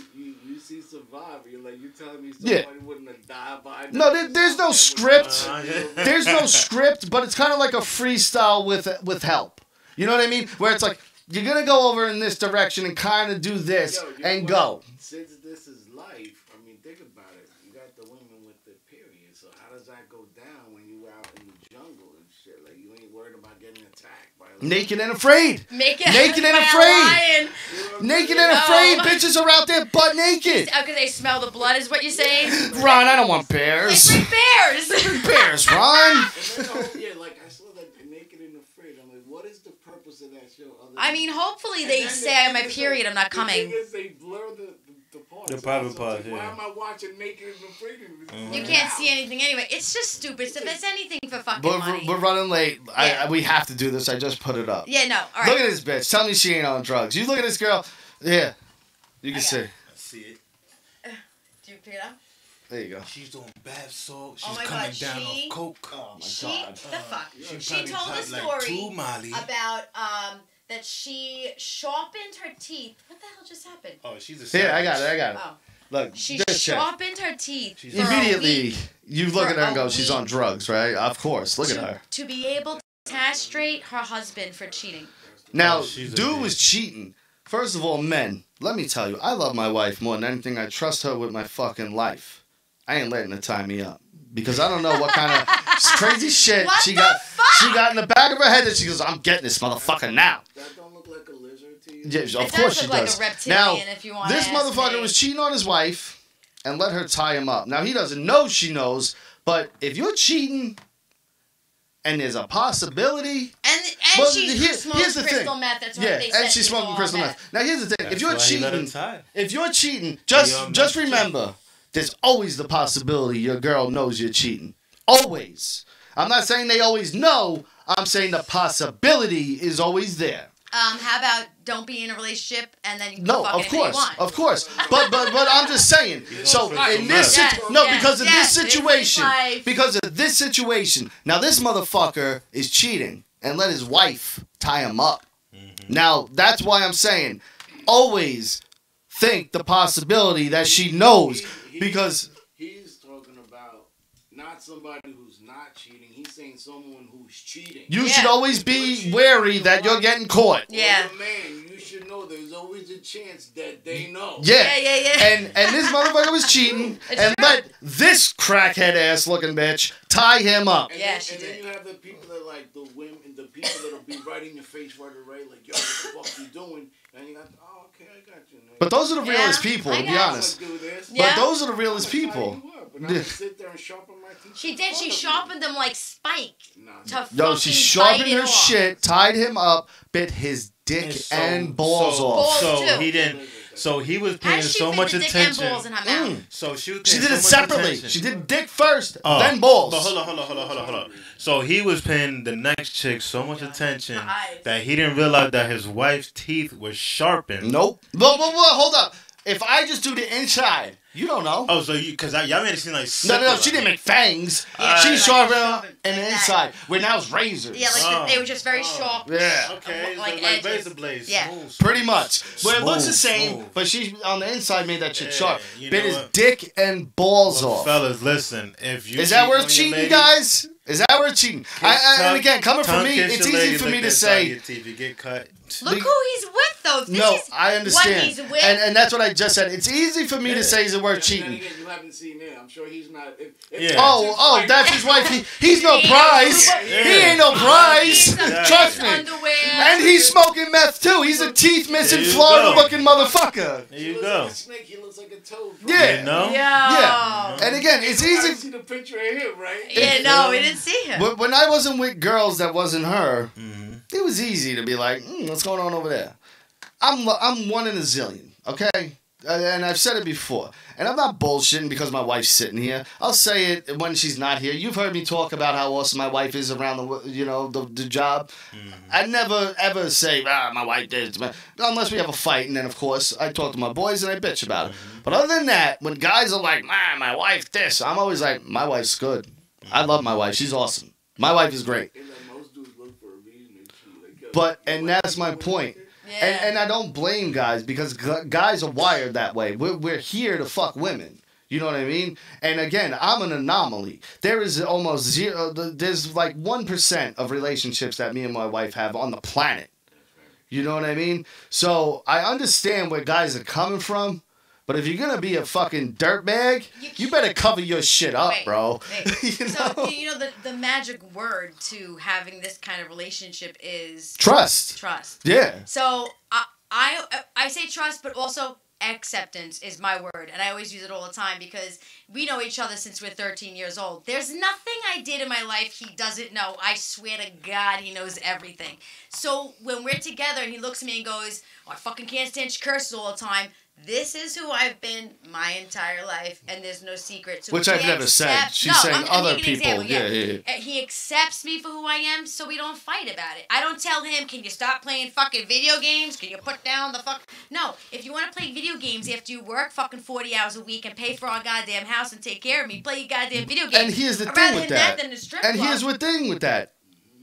you see Survivor, you telling me somebody wouldn't have died by now. No, there's no script. There's no script, but it's kind of like a freestyle with help. You know what I mean? Where it's like, you're going to go over in this direction and kind of do this and go. Since this is life, I mean, think about it. You got the women with the period, so how does that go down when you out in the jungle and shit? Like, you ain't worried about getting attacked by naked and afraid. Naked and afraid. Naked and afraid. Bitches are out there butt naked. Because they smell the blood, is what you're saying? Ron, I don't want bears. They bring bears. Bears, Ron. Yeah, like I saw that Naked and Afraid. I'm like, what is the purpose of that show? I mean, hopefully they say on my period I'm not coming. They blur the parts. The private part, Why am I watching Naked and Afraid? You can't see anything anyway. It's just stupid. If it's anything for fucking money. We're running late. We have to do this. I just put it up. Yeah, no. All right. Look at this bitch. Tell me she ain't on drugs. You look at this girl. Yeah. You can see. I see it. Do you pick it up? There you go. She's doing bath salt. She's my coming God, down off coke. Oh my God. The fuck? She probably told a popped story like 2 Molly. about that she sharpened her teeth. What the hell just happened? Oh, she's a savage. Here, I got it. Oh. Look, She just check. sharpened her teeth. Immediately, you look For at her and a go, she's week. on drugs, right? Of course. Look at her. To be able to castrate her husband for cheating. Now, she's a dude bitch. was cheating. First of all, men, let me tell you, I love my wife more than anything. I trust her with my fucking life. I ain't letting her tie me up. Because I don't know what kind of crazy shit What she the got. fuck? She got in the back of her head that she goes, I'm getting this motherfucker now. That don't look like a lizard to you? Yeah, of It course does she look like does. a reptilian, Now, if you want this to ask motherfucker me. was cheating on his wife and let her tie him up. Now, he doesn't know she knows, but if you're cheating and there's a possibility... And Well, she here's smokes the crystal thing. meth. That's what Yeah, they said. and she's smoking crystal meth. Now, here's the thing. If you're That's why he let her cheating, tie. just remember, there's always the possibility your girl knows you're cheating. Always. I'm not saying they always know. I'm saying the possibility is always there. How about don't be in a relationship and then you can No, fuck of anybody you course, want? of course. But I'm just saying. So in this because of this situation, because of this situation. Now this motherfucker is cheating and let his wife tie him up. Now that's why I'm saying, always think the possibility that she knows because He's talking about not somebody who's not cheating. He's saying someone who's cheating. you should always be wary that you're getting caught. Yeah. Well, man, you should know there's always a chance that they know. Yeah. Yeah. And this motherfucker was cheating It's and true. let this crackhead ass looking bitch tie him up. And Yeah, then, she and did. then you have the people that like the women, the people that'll be right in your face right away, like, yo, what the fuck you doing? And you got, oh, okay, I got you. Man. But those are the Yeah, realest people, I to be got honest. I'm gonna do this. Yeah. But those are the realest I'm gonna tie people. you up, and I'm gonna sit there and sharpen my teeth. She did. She sharpened them like Spike. Nah, To Yo, she fucking sharpened bite it her off. shit, tied him up, bit his dick and balls off. Balls, So too. he didn't. So he was How paying does she so fit much the dick attention. and balls in her mouth? So she was She paying did it so much separately. attention. She did dick first, Oh, then balls. But hold on. So he was paying the next chick so much attention that he didn't realize that his wife's teeth were sharpened. Nope. Hold up. If I just do the inside, you don't know. Oh, so because y'all made it seem like No. She didn't make fangs. Yeah, She like sharpened in the like inside. Where now it's razors. Yeah, like they were just very sharp. Yeah. Okay, Like so like edges. razor blades. Yeah. Smooth. Pretty much. But it looks the same, Smooth. but she on the inside made that shit Yeah, sharp. you Bit know his what? dick and balls Well, off. fellas, listen. If you Is that cheat worth on your cheating, lady, guys? Is that worth cheating? And again, coming from tongue me, kiss it's your easy lady, for lick me to that side say. of your teeth, you get cut. Look who he's with, though. This No, is I understand. What he's with. And that's what I just said. It's easy for me to say, is it worth Then cheating? again, you haven't seen it. I'm sure he's not. Yeah. Oh, that's his wife. He's no prize. He ain't no prize. Trust me. Underwear. And he's smoking meth too. He's a teeth missing There you Florida go. looking motherfucker. There you go. A snake. He looks like a toad. Yeah. You know? Yeah. And again, it's You easy. see the picture of him, right? Yeah, no, we didn't see him. When I wasn't with girls that wasn't her, Mm-hmm. it was easy to be like, what's going on over there? I'm one in a zillion, okay? And I've said it before. And I'm not bullshitting because my wife's sitting here. I'll say it when she's not here. You've heard me talk about how awesome my wife is around the job. I never ever say, my wife did. Unless we have a fight, and then of course I talk to my boys and I bitch about it. But other than that, when guys are like, my wife this, I'm always like, my wife's good. I love my wife. She's awesome. My wife is great. And most dudes look for a reason to cheat. But, and that's my point. Yeah. And I don't blame guys because guys are wired that way. We're here to fuck women. You know what I mean? And again, I'm an anomaly. There is almost zero, there's like 1% of relationships that me and my wife have on the planet. You know what I mean? So I understand where guys are coming from. But if you're going to be a fucking dirtbag, you better cover your shit up, bro. You know? So, you know, the magic word to having this kind of relationship is... Trust. Trust. Yeah. So, I say trust, but also acceptance is my word. And I always use it all the time because we know each other since we're 13 years old. There's nothing I did in my life he doesn't know. I swear to God, he knows everything. So, when we're together and he looks at me and goes, I fucking can't stand your curses all the time. This is who I've been my entire life, and there's no secret. So which I've never said. She's saying other people. Yeah. He accepts me for who I am, so we don't fight about it. I don't tell him, can you stop playing fucking video games? Can you put down the fuck... No, if you want to play video games after you work fucking 40 hours a week and pay for our goddamn house and take care of me, play your goddamn video games. And here's the I'd thing rather with him that. than the strip And club. here's the thing with that.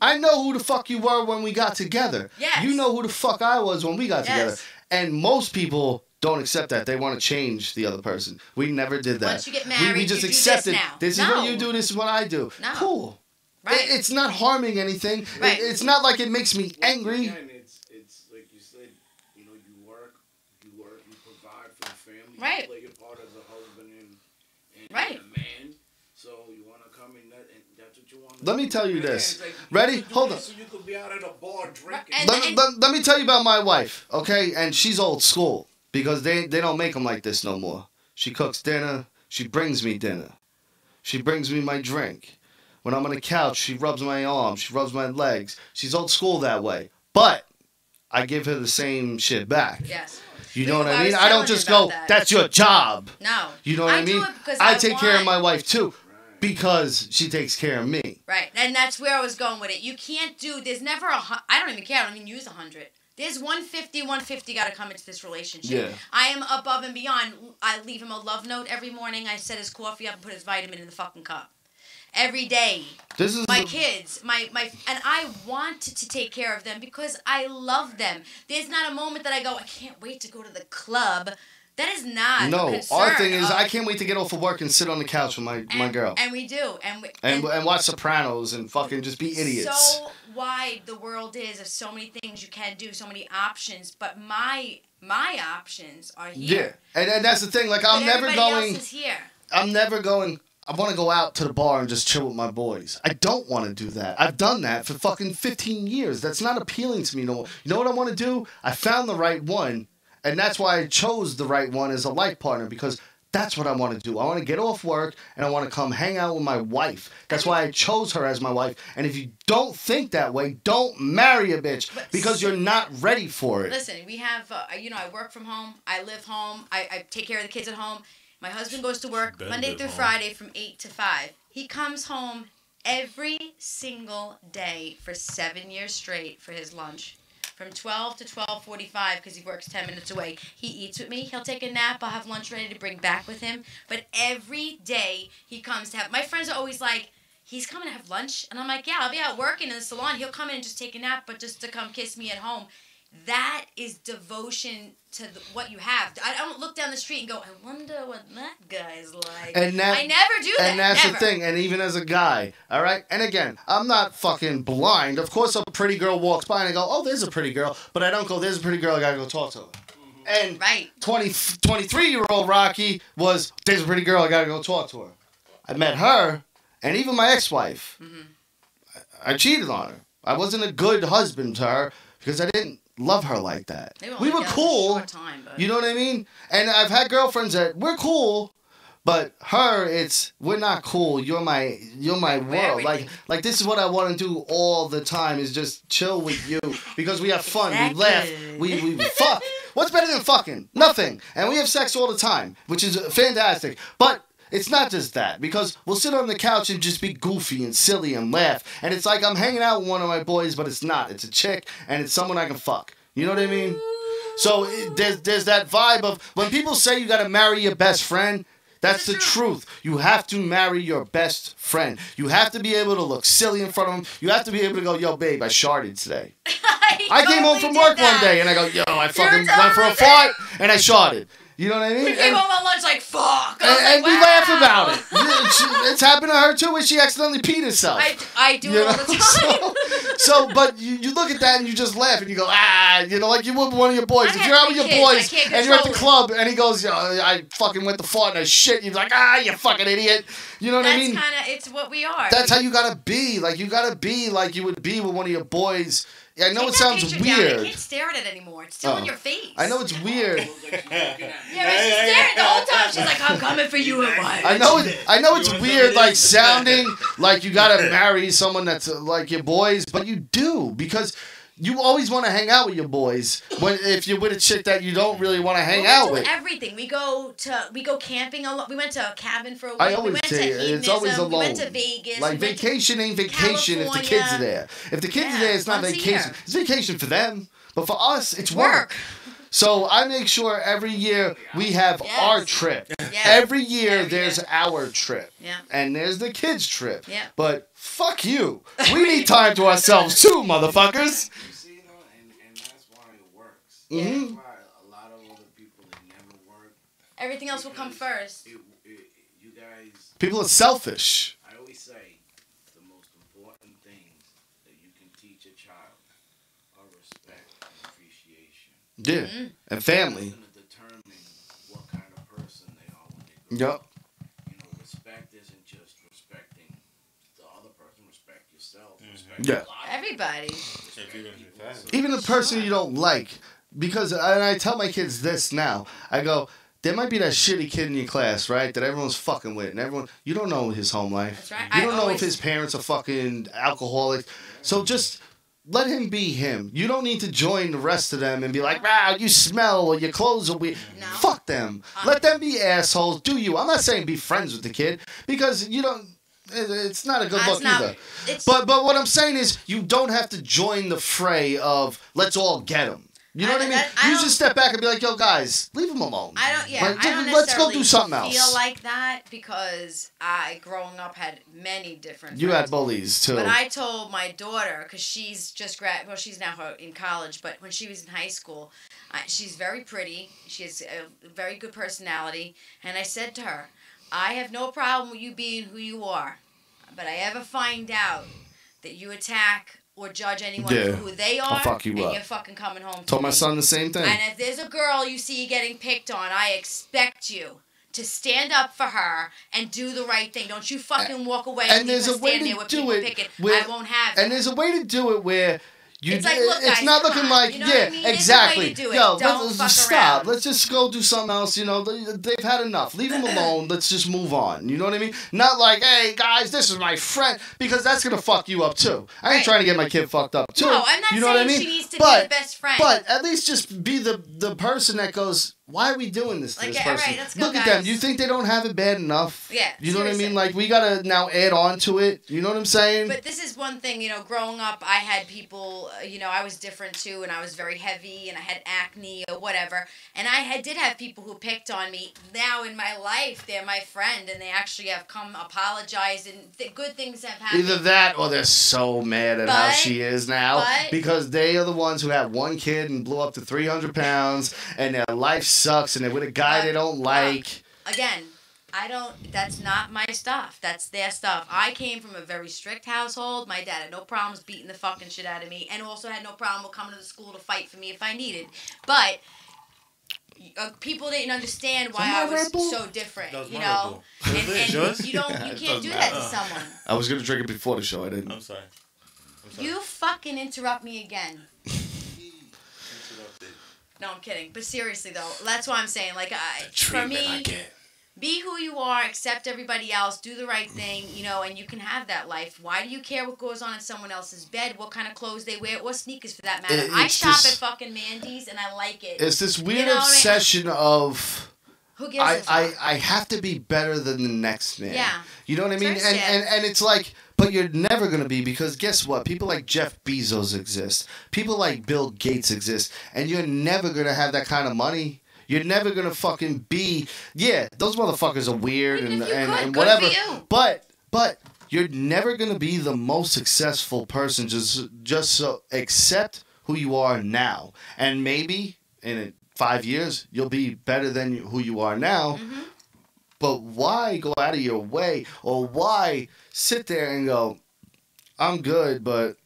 I know who the fuck you were when we got together. Yes. You know who the fuck I was when we got together. Yes. And most people don't accept that. They want to change the other person. We never did that. Once you get married, we just you do accepted. this now. This is No. what you do. This is what I do. No. Cool. Right. It's not harming anything. Right. It's not like it makes me angry. Again, it's like you said, you work, you provide for the family, Right. you play your part as a husband and Right. a man. So you want to come in and that's what you want. Let me tell you And this. it's like, Ready? you could do Hold this on. So you could be out at a bar drinking. And- Let me tell you about my wife, okay? And she's old school because they don't make them like this no more. She cooks dinner. She brings me dinner. She brings me my drink. When I'm on the couch, she rubs my arms. She rubs my legs. She's old school that way. But I give her the same shit back. Yes. You know what I I mean? was I don't telling you just go, about that. that's your job. No. You know what I do mean? it because I take care of want- my wife too because she takes care of me. Right, and that's where I was going with it. You can't do, there's never I don't even care, I don't even use 100. There's 150 got to come into this relationship. Yeah. I am above and beyond. I leave him a love note every morning. I set his coffee up and put his vitamin in the fucking cup. Every day. This is My kids, and I want to take care of them because I love them. There's not a moment that I go, I can't wait to go to the club. That is not No, a concern our thing is of- I can't wait to get off of work and sit on the couch with my girl. And we do. And watch Sopranos and fucking just be idiots. So wide the world is of so many things you can do, so many options. But my options are here. Yeah, and that's the thing. Like But everybody else is here. I'm never going. I want to go out to the bar and just chill with my boys. I don't want to do that. I've done that for fucking 15 years. That's not appealing to me no more. You know what I want to do? I found the right one, and that's why I chose the right one as a life partner because That's what I want to do. I want to get off work and I want to come hang out with my wife. That's why I chose her as my wife. And if you don't think that way, don't marry a bitch because you're not ready for it. Listen, we have, I work from home. I live home. I take care of the kids at home. My husband goes to work Monday through Friday from 8 to 5. He comes home every single day for 7 years straight for his lunch. From 12 to 12:45 because he works 10 minutes away. He eats with me. He'll take a nap. I'll have lunch ready to bring back with him. But every day he comes to have... My friends are always like, he's coming to have lunch? And I'm like, yeah, I'll be out working in the salon. He'll come in and just take a nap, but just to come kiss me at home. That is devotion to what you have. I don't look down the street and go, I wonder what that guy's like. I never do that. And that's the thing. And even as a guy, all right? And again, I'm not fucking blind. Of course, a pretty girl walks by and I go, oh, there's a pretty girl. But I don't go, there's a pretty girl, I gotta go talk to her. And 23-year-old Rocky was, there's a pretty girl, I gotta go talk to her. I met her, and even my ex-wife. I cheated on her. I wasn't a good husband to her because I didn't love her like that. We were cool. You know what I mean? And I've had girlfriends that we're cool, but her, we're not cool. You're my world. Like this is what I want to do all the time is just chill with you because we have fun, we laugh, we fuck. What's better than fucking? Nothing. And we have sex all the time, which is fantastic. But it's not just that, because we'll sit on the couch and just be goofy and silly and laugh. And it's like I'm hanging out with one of my boys, but it's not. It's a chick, and it's someone I can fuck. You know what I mean? So there's that vibe of when people say you got to marry your best friend, that's the truth. You have to marry your best friend. You have to be able to look silly in front of them. You have to be able to go, yo, babe, I sharted today. I came home from work one day, and I go, yo, I fucking went for a fart, and I sharted. You know what I mean? We came home on lunch like, fuck. And we laugh about it. It's happened to her, too, when she accidentally peed herself. I do it all the time. But you look at that and you just laugh and you go, like you would with one of your boys. If you're out with your boys and you're at the club and he goes, I fucking went to fart and I shit, you're like, you fucking idiot. You know what I mean? That's kind of, it's what we are. That's how you gotta be. Like, you gotta be like you would be with one of your boys. Yeah, I know it sounds weird. I can't stare at it anymore. It's still in your face. I know it's weird. Yeah, but she's staring the whole time. She's like, I'm coming for you at once. I know it's weird, like sounding like you gotta marry someone that's like your boys, but you do because you always want to hang out with your boys. If you're with a chick that you don't really want to hang out with. Everything. We go camping a lot. We went to a cabin for a week. I always say it's always alone. We went to Vegas. Like vacation ain't vacation if the kids are there. If the kids are there, it's not vacation. It's vacation for them, but for us, it's work. So I make sure every year we have our trip. Yes. Every year there's our trip. Yeah. And there's the kids' trip. Yeah. But fuck you. We need time to ourselves too, motherfuckers. You see, and that's why it works. That's why a lot of other people that never work. Everything else will come first. You guys. People are selfish. I always say the most important things that you can teach a child are respect and appreciation. Yeah, and family. It's going to determine what kind of person they are when they grow up. Respect isn't just respecting the other person. Respect yourself. Respect everybody. Even the person you don't like. Because, and I tell my kids this now. I go, there might be that shitty kid in your class, right, that everyone's fucking with. And you don't know his home life. That's right. You don't know if his parents are fucking alcoholics. So just let him be him. You don't need to join the rest of them and be like, you smell or your clothes are weird. No. Fuck them. Let them be assholes. Do you. I'm not saying be friends with the kid because you don't. It's not a good look either. But what I'm saying is you don't have to join the fray of let's all get him. You know what I mean? You just step back and be like, yo, guys, leave him alone. Let's go do something else. Feel like that because I, growing up, had many different You had bullies, too. But I told my daughter, because she's just she's now in college, but when she was in high school, she's very pretty. She has a very good personality. And I said to her, I have no problem with you being who you are. But I ever find out that you attack or judge anyone for who they are, I'll fuck you up. You're fucking coming home to Told my son the same thing. And if there's a girl you see getting picked on, I expect you to stand up for her and do the right thing. Don't you fucking walk away and leave her stand there with people picking. I won't have it. And there's a way to do it where It's like, look, it's guys, not come looking on. like, You know what I mean? There's a exactly. way to do it. Yo, Don't let's fuck stop. around. Let's just go do something else. You know, they've had enough. Leave them alone. Let's just move on. You know what I mean? Not like, hey guys, this is my friend, because that's gonna fuck you up too. I ain't trying to get my kid fucked up too. No, I'm not you know saying what I mean? she needs to be the best friend. But at least just be the person that goes, why are we doing this to Like, this all person? right, let's go, Look at guys. them. You think they don't have it bad enough? Yeah, You know what I seriously. mean? Like, we gotta now add on to it. You know what I'm saying? But this is one thing, growing up, I had people, I was different too, and I was very heavy, and I had acne or whatever, and I did have people who picked on me. Now in my life, they're my friend, and they actually have come apologize, and good things have happened. Either that or they're so mad at how But- she is now because they are the ones who have one kid and blew up to 300 pounds and their life sucks and they're with a guy they don't like. Again, that's not my stuff. That's their stuff. I came from a very strict household. My dad had no problems beating the fucking shit out of me, and also had no problem with coming to the school to fight for me if I needed. But people didn't understand why I was so different, That was you my know. Red Bull. And Is it yours? you can't do that to someone. I was going to drink it before the show. I didn't. I'm sorry. You fucking interrupt me again. No, I'm kidding. But seriously though, that's what I'm saying. Like, for me, be who you are, accept everybody else, do the right thing, and you can have that life. Why do you care what goes on in someone else's bed, what kind of clothes they wear, or sneakers for that matter? I shop at fucking Mandy's and I like it. It's this weird You know what I mean? obsession of... Who gives a fuck? I have to be better than the next man. Yeah. You know what I mean? And it's like, but you're never going to be, because guess what? People like Jeff Bezos exist. People like Bill Gates exist. And you're never going to have that kind of money. You're never going to fucking be, those motherfuckers are weird and whatever. But you're never going to be the most successful person. Just so accept who you are now. And maybe in 5 years, you'll be better than who you are now. Mm-hmm. But why go out of your way, or why sit there and go, I'm good, but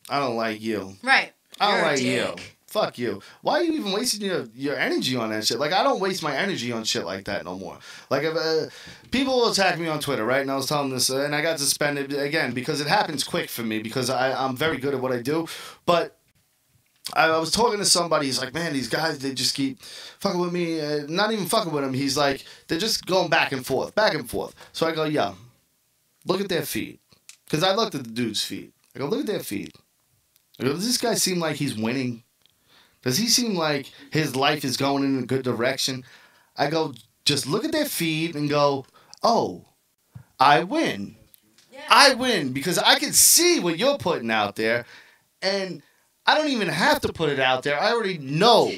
I don't like you. Right. I don't You're a like you. dick. Fuck you. Why are you even wasting your energy on that shit? Like, I don't waste my energy on shit like that no more. Like, if, people will attack me on Twitter, right? And I was telling this, and I got suspended again because it happens quick for me because I'm very good at what I do. But I was talking to somebody. He's like, man, these guys, they just keep fucking with me. Not even fucking with him. He's like, they're just going back and forth, back and forth. So I go, yeah, look at their feet. Because I looked at the dude's feet. I go, look at their feet. I go, does this guy seem like he's winning? Does he seem like his life is going in a good direction? I go, just look at their feet and go, oh, I win. Yeah. I win because I can see what you're putting out there. And I don't even have to put it out there. I already know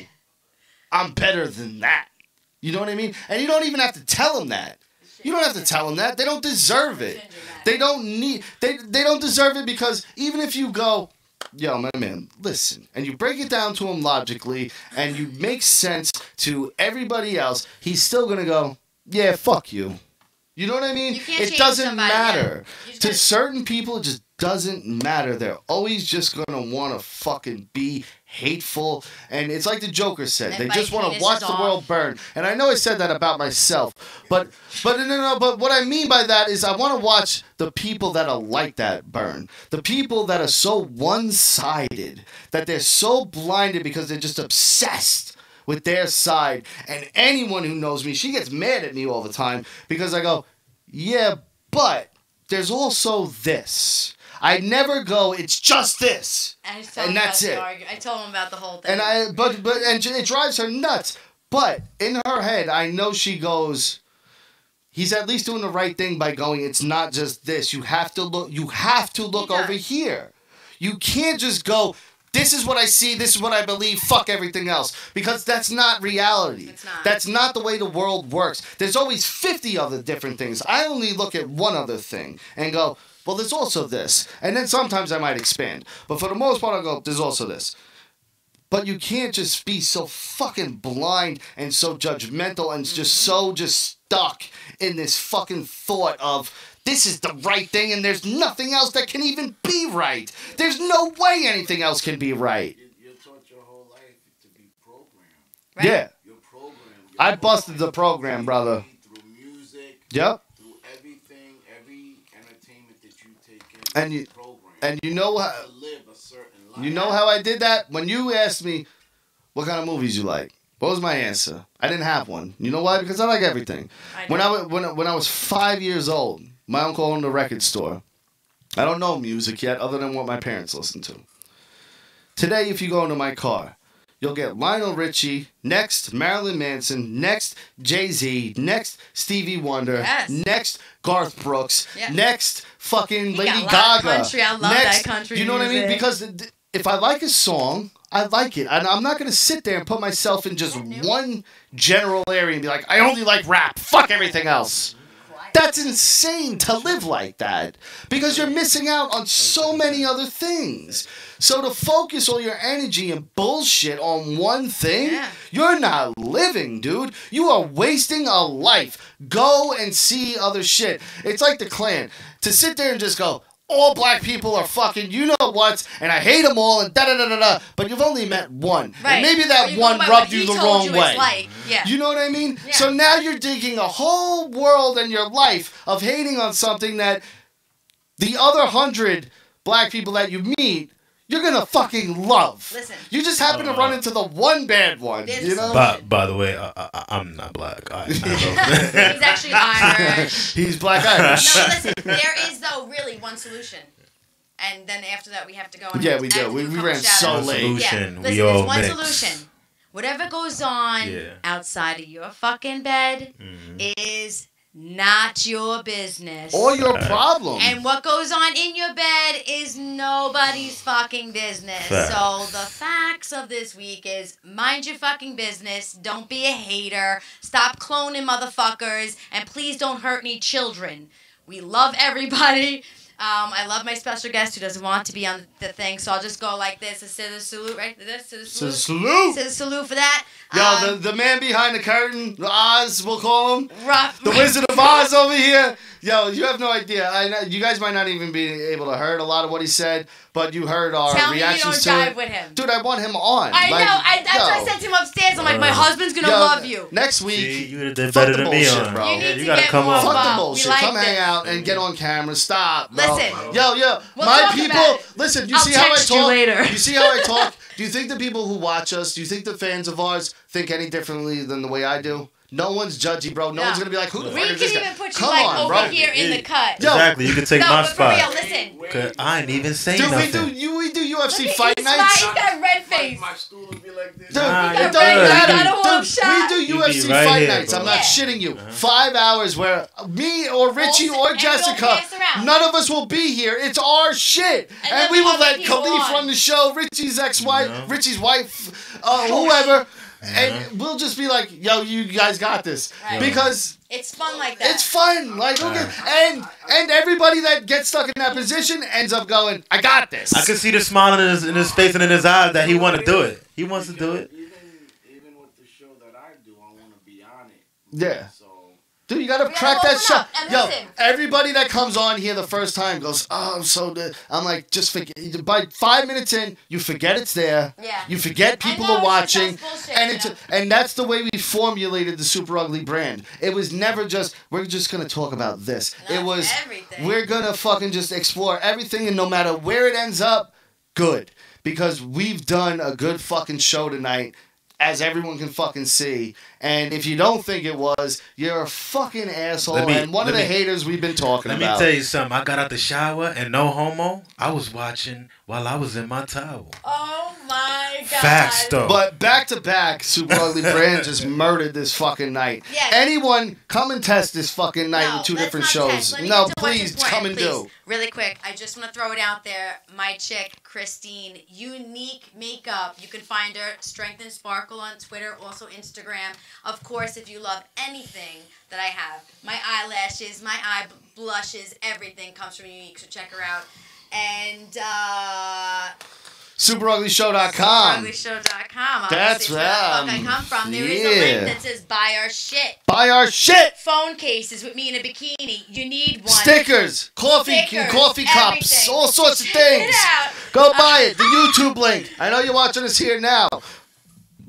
I'm better than that. You know what I mean? And you don't even have to tell them that. You don't have to tell them that. They don't deserve it. They don't need... They don't deserve it because even if you go, yo, my man, listen, and you break it down to him logically and you make sense to everybody else, he's still going to go, yeah, fuck you. You know what I mean? It doesn't matter. To certain people, it just doesn't matter. They're always just going to want to fucking be hateful. And it's like the Joker said. They just want to watch the world burn. And I know I said that about myself. But what I mean by that is I want to watch the people that are like that burn. The people that are so one-sided, that they're so blinded because they're just obsessed with their side. And anyone who knows me, she gets mad at me all the time because I go, yeah, but there's also this. I never go, it's just this. And that's it. I told him about the whole thing. And it drives her nuts. But in her head, I know she goes, he's at least doing the right thing by going, it's not just this. You have to look over here. You can't just go, this is what I see, this is what I believe, fuck everything else. Because that's not reality. It's not. That's not the way the world works. There's always 50 other different things. I only look at one other thing and go, well, there's also this. And then sometimes I might expand. But for the most part, I'll go, there's also this. But you can't just be so fucking blind and so judgmental and just stuck in this fucking thought of, this is the right thing and there's nothing else that can even be right. There's no way anything else can be right. You're taught your whole life to be programmed. Right? Yeah. You're programmed. I busted the program, brother. Through music. Yep. Through everything, every entertainment that you take in. And you know what? To live a certain You know how I did that? When you asked me what kind of movies you like, what was my answer? I didn't have one. You know why? Because I like everything. When I was 5 years old, my uncle owned a record store. I don't know music yet other than what my parents listened to. Today, if you go into my car, you'll get Lionel Richie, next Marilyn Manson, next Jay-Z, next Stevie Wonder, next Garth Brooks, next fucking Lady Gaga. Country. I love that country. You know what I mean? Because if I like a song, I like it. And I'm not going to sit there and put myself in just one general area and be like, I only like rap. Fuck everything else. That's insane to live like that because you're missing out on so many other things. So to focus all your energy and bullshit on one thing, you're not living, dude. You are wasting a life. Go and see other shit. It's like the Klan. To sit there and just go, all black people are fucking you know what, and I hate them all, and da-da-da-da-da, but you've only met one. Right. And maybe that one rubbed you the wrong way. Like. You know what I mean? Yeah. So now you're digging a whole world in your life of hating on something that the other 100 black people that you meet, you're going to fucking love. Listen. You just happen to run into the one bad one, you know? By the way, I'm not black. He's actually Irish. He's black Irish. No, listen, there is, though, really one solution. And then after that, we have to go on. Yeah, we do. We ran so late. Listen, there's one solution. Whatever goes on outside of your fucking bed is not your business. Or your problem. And what goes on in your bed is nobody's fucking business. So the facts of this week is mind your fucking business. Don't be a hater. Stop cloning motherfuckers. And please don't hurt any children. We love everybody. I love my special guest who doesn't want to be on the thing, so I'll just go like this. A scissor salute, right? Scissor salute. Scissor salute for that. Yo, the man behind the curtain, Oz, we'll call him. The Wizard of Oz over here. Yo, you have no idea. I know, you guys might not even be able to heard a lot of what he said, but you heard our reactions to it. Tell me you don't jive with him. Dude, I want him on. I know. That's what I said to him upstairs. I'm like, my husband's going to love you. Next week, you would have done better than me on. Bro. You need to gotta get come more on. Fuck the bullshit. Come hang out and get on camera. Stop, bro. Listen. Yo. We'll my talk people, about it. listen, you I'll see how I text you talk? later. You see how I talk? Do you think the people who watch us, do you think the fans of ours think any differently than the way I do? No one's judgy, bro. No one's going to be like, who the fuck is this guy? We can even put you like over here in the cut. Exactly. You can take my spot. For real, listen. Cause I ain't even saying Dude, nothing. we do UFC Look fight at nights. He's got a red face. My stool would be like this. Dude, Nah, it you're doesn't matter. good. Dude, we do You be UFC right fight here, nights. bro. I'm not shitting you. 5 hours where me or Richie All- or and we don't Jessica, pass around. none of us will be here. It's our shit. And And then we we will have let the people Caliph on. run the show, Richie's ex-wife, Richie's wife, whoever. And we'll just be like, yo, you guys got this. Right. Because It's fun like that. it's fun. Like, and everybody that gets stuck in that position ends up going, I got this. I can see the smile in his face and in his eyes that he want to do it. He wants to do it. Even with the show that I do, I want to be on it. Yeah. So Dude, you gotta We crack gotta that open up. shot. And Yo, listen. everybody that comes on here the first time goes, oh, I'm so good. I'm like, just forget. By 5 minutes in, you forget it's there. Yeah. You forget people know, are it's just watching. bullshit, And you it's know? and that's the way we formulated the Superugly brand. It was never just, we're just gonna talk about this. No, it was, everything. we're gonna fucking just explore everything, and no matter where it ends up, good. Because we've done a good fucking show tonight, as everyone can fucking see. And if you don't think it was, you're a fucking asshole and one of the haters we've been talking about. Let me tell you something. I got out the shower and no homo. I was watching while I was in my towel. Oh my god. Facts though. But back to back, Superugly brand just murdered this fucking night. Yeah. Anyone come and test this fucking night with two let's different not shows. test. Let me No, get to what's please important, come and please. do. Really quick, I just want to throw it out there. My chick, Christine, Unique Makeup. You can find her, Strength and Sparkle on Twitter, also Instagram. Of course, if you love anything that I have, my eyelashes, my eye blushes, everything comes from Unique, so check her out. And SuperUglyShow.com. SuperUglyShow.com. That's where the fuck I come from. There is a link that says buy our shit. Buy our shit. Phone cases with me in a bikini. You need one. Stickers, coffee cups, everything. all sorts of Check things. it out. Go buy it. The YouTube link. I know you're watching us here now.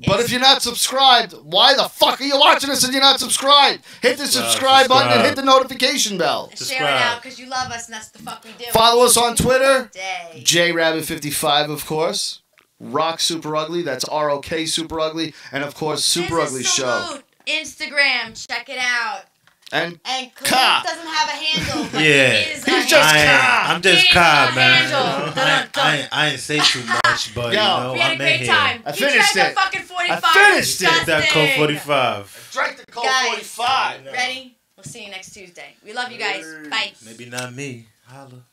But if you're not subscribed, why the fuck are you watching this and you're not subscribed? Hit the subscribe button and hit the notification bell. And share it out because you love us and that's the fuck we do. Follow us on Twitter. Day. Jrabbit55, of course. Rock Super Ugly. That's ROK Super Ugly. And, of course, Super Ugly Show. Instagram. Check it out. And Caliph Ka. doesn't have a handle, but Yeah. he is He's just Ka. I'm just He is Ka, a man. handle. Dun, dun. I ain't say too much, but Yo. you know, We had a I'm in great here. time. I He finished drank it. the fucking 45. I finished it. Get that Disgusting. Coke 45. Drink the Coke Guys. 45. Ready? We'll see you next Tuesday. We love you guys. Bye. Maybe not me. Holla.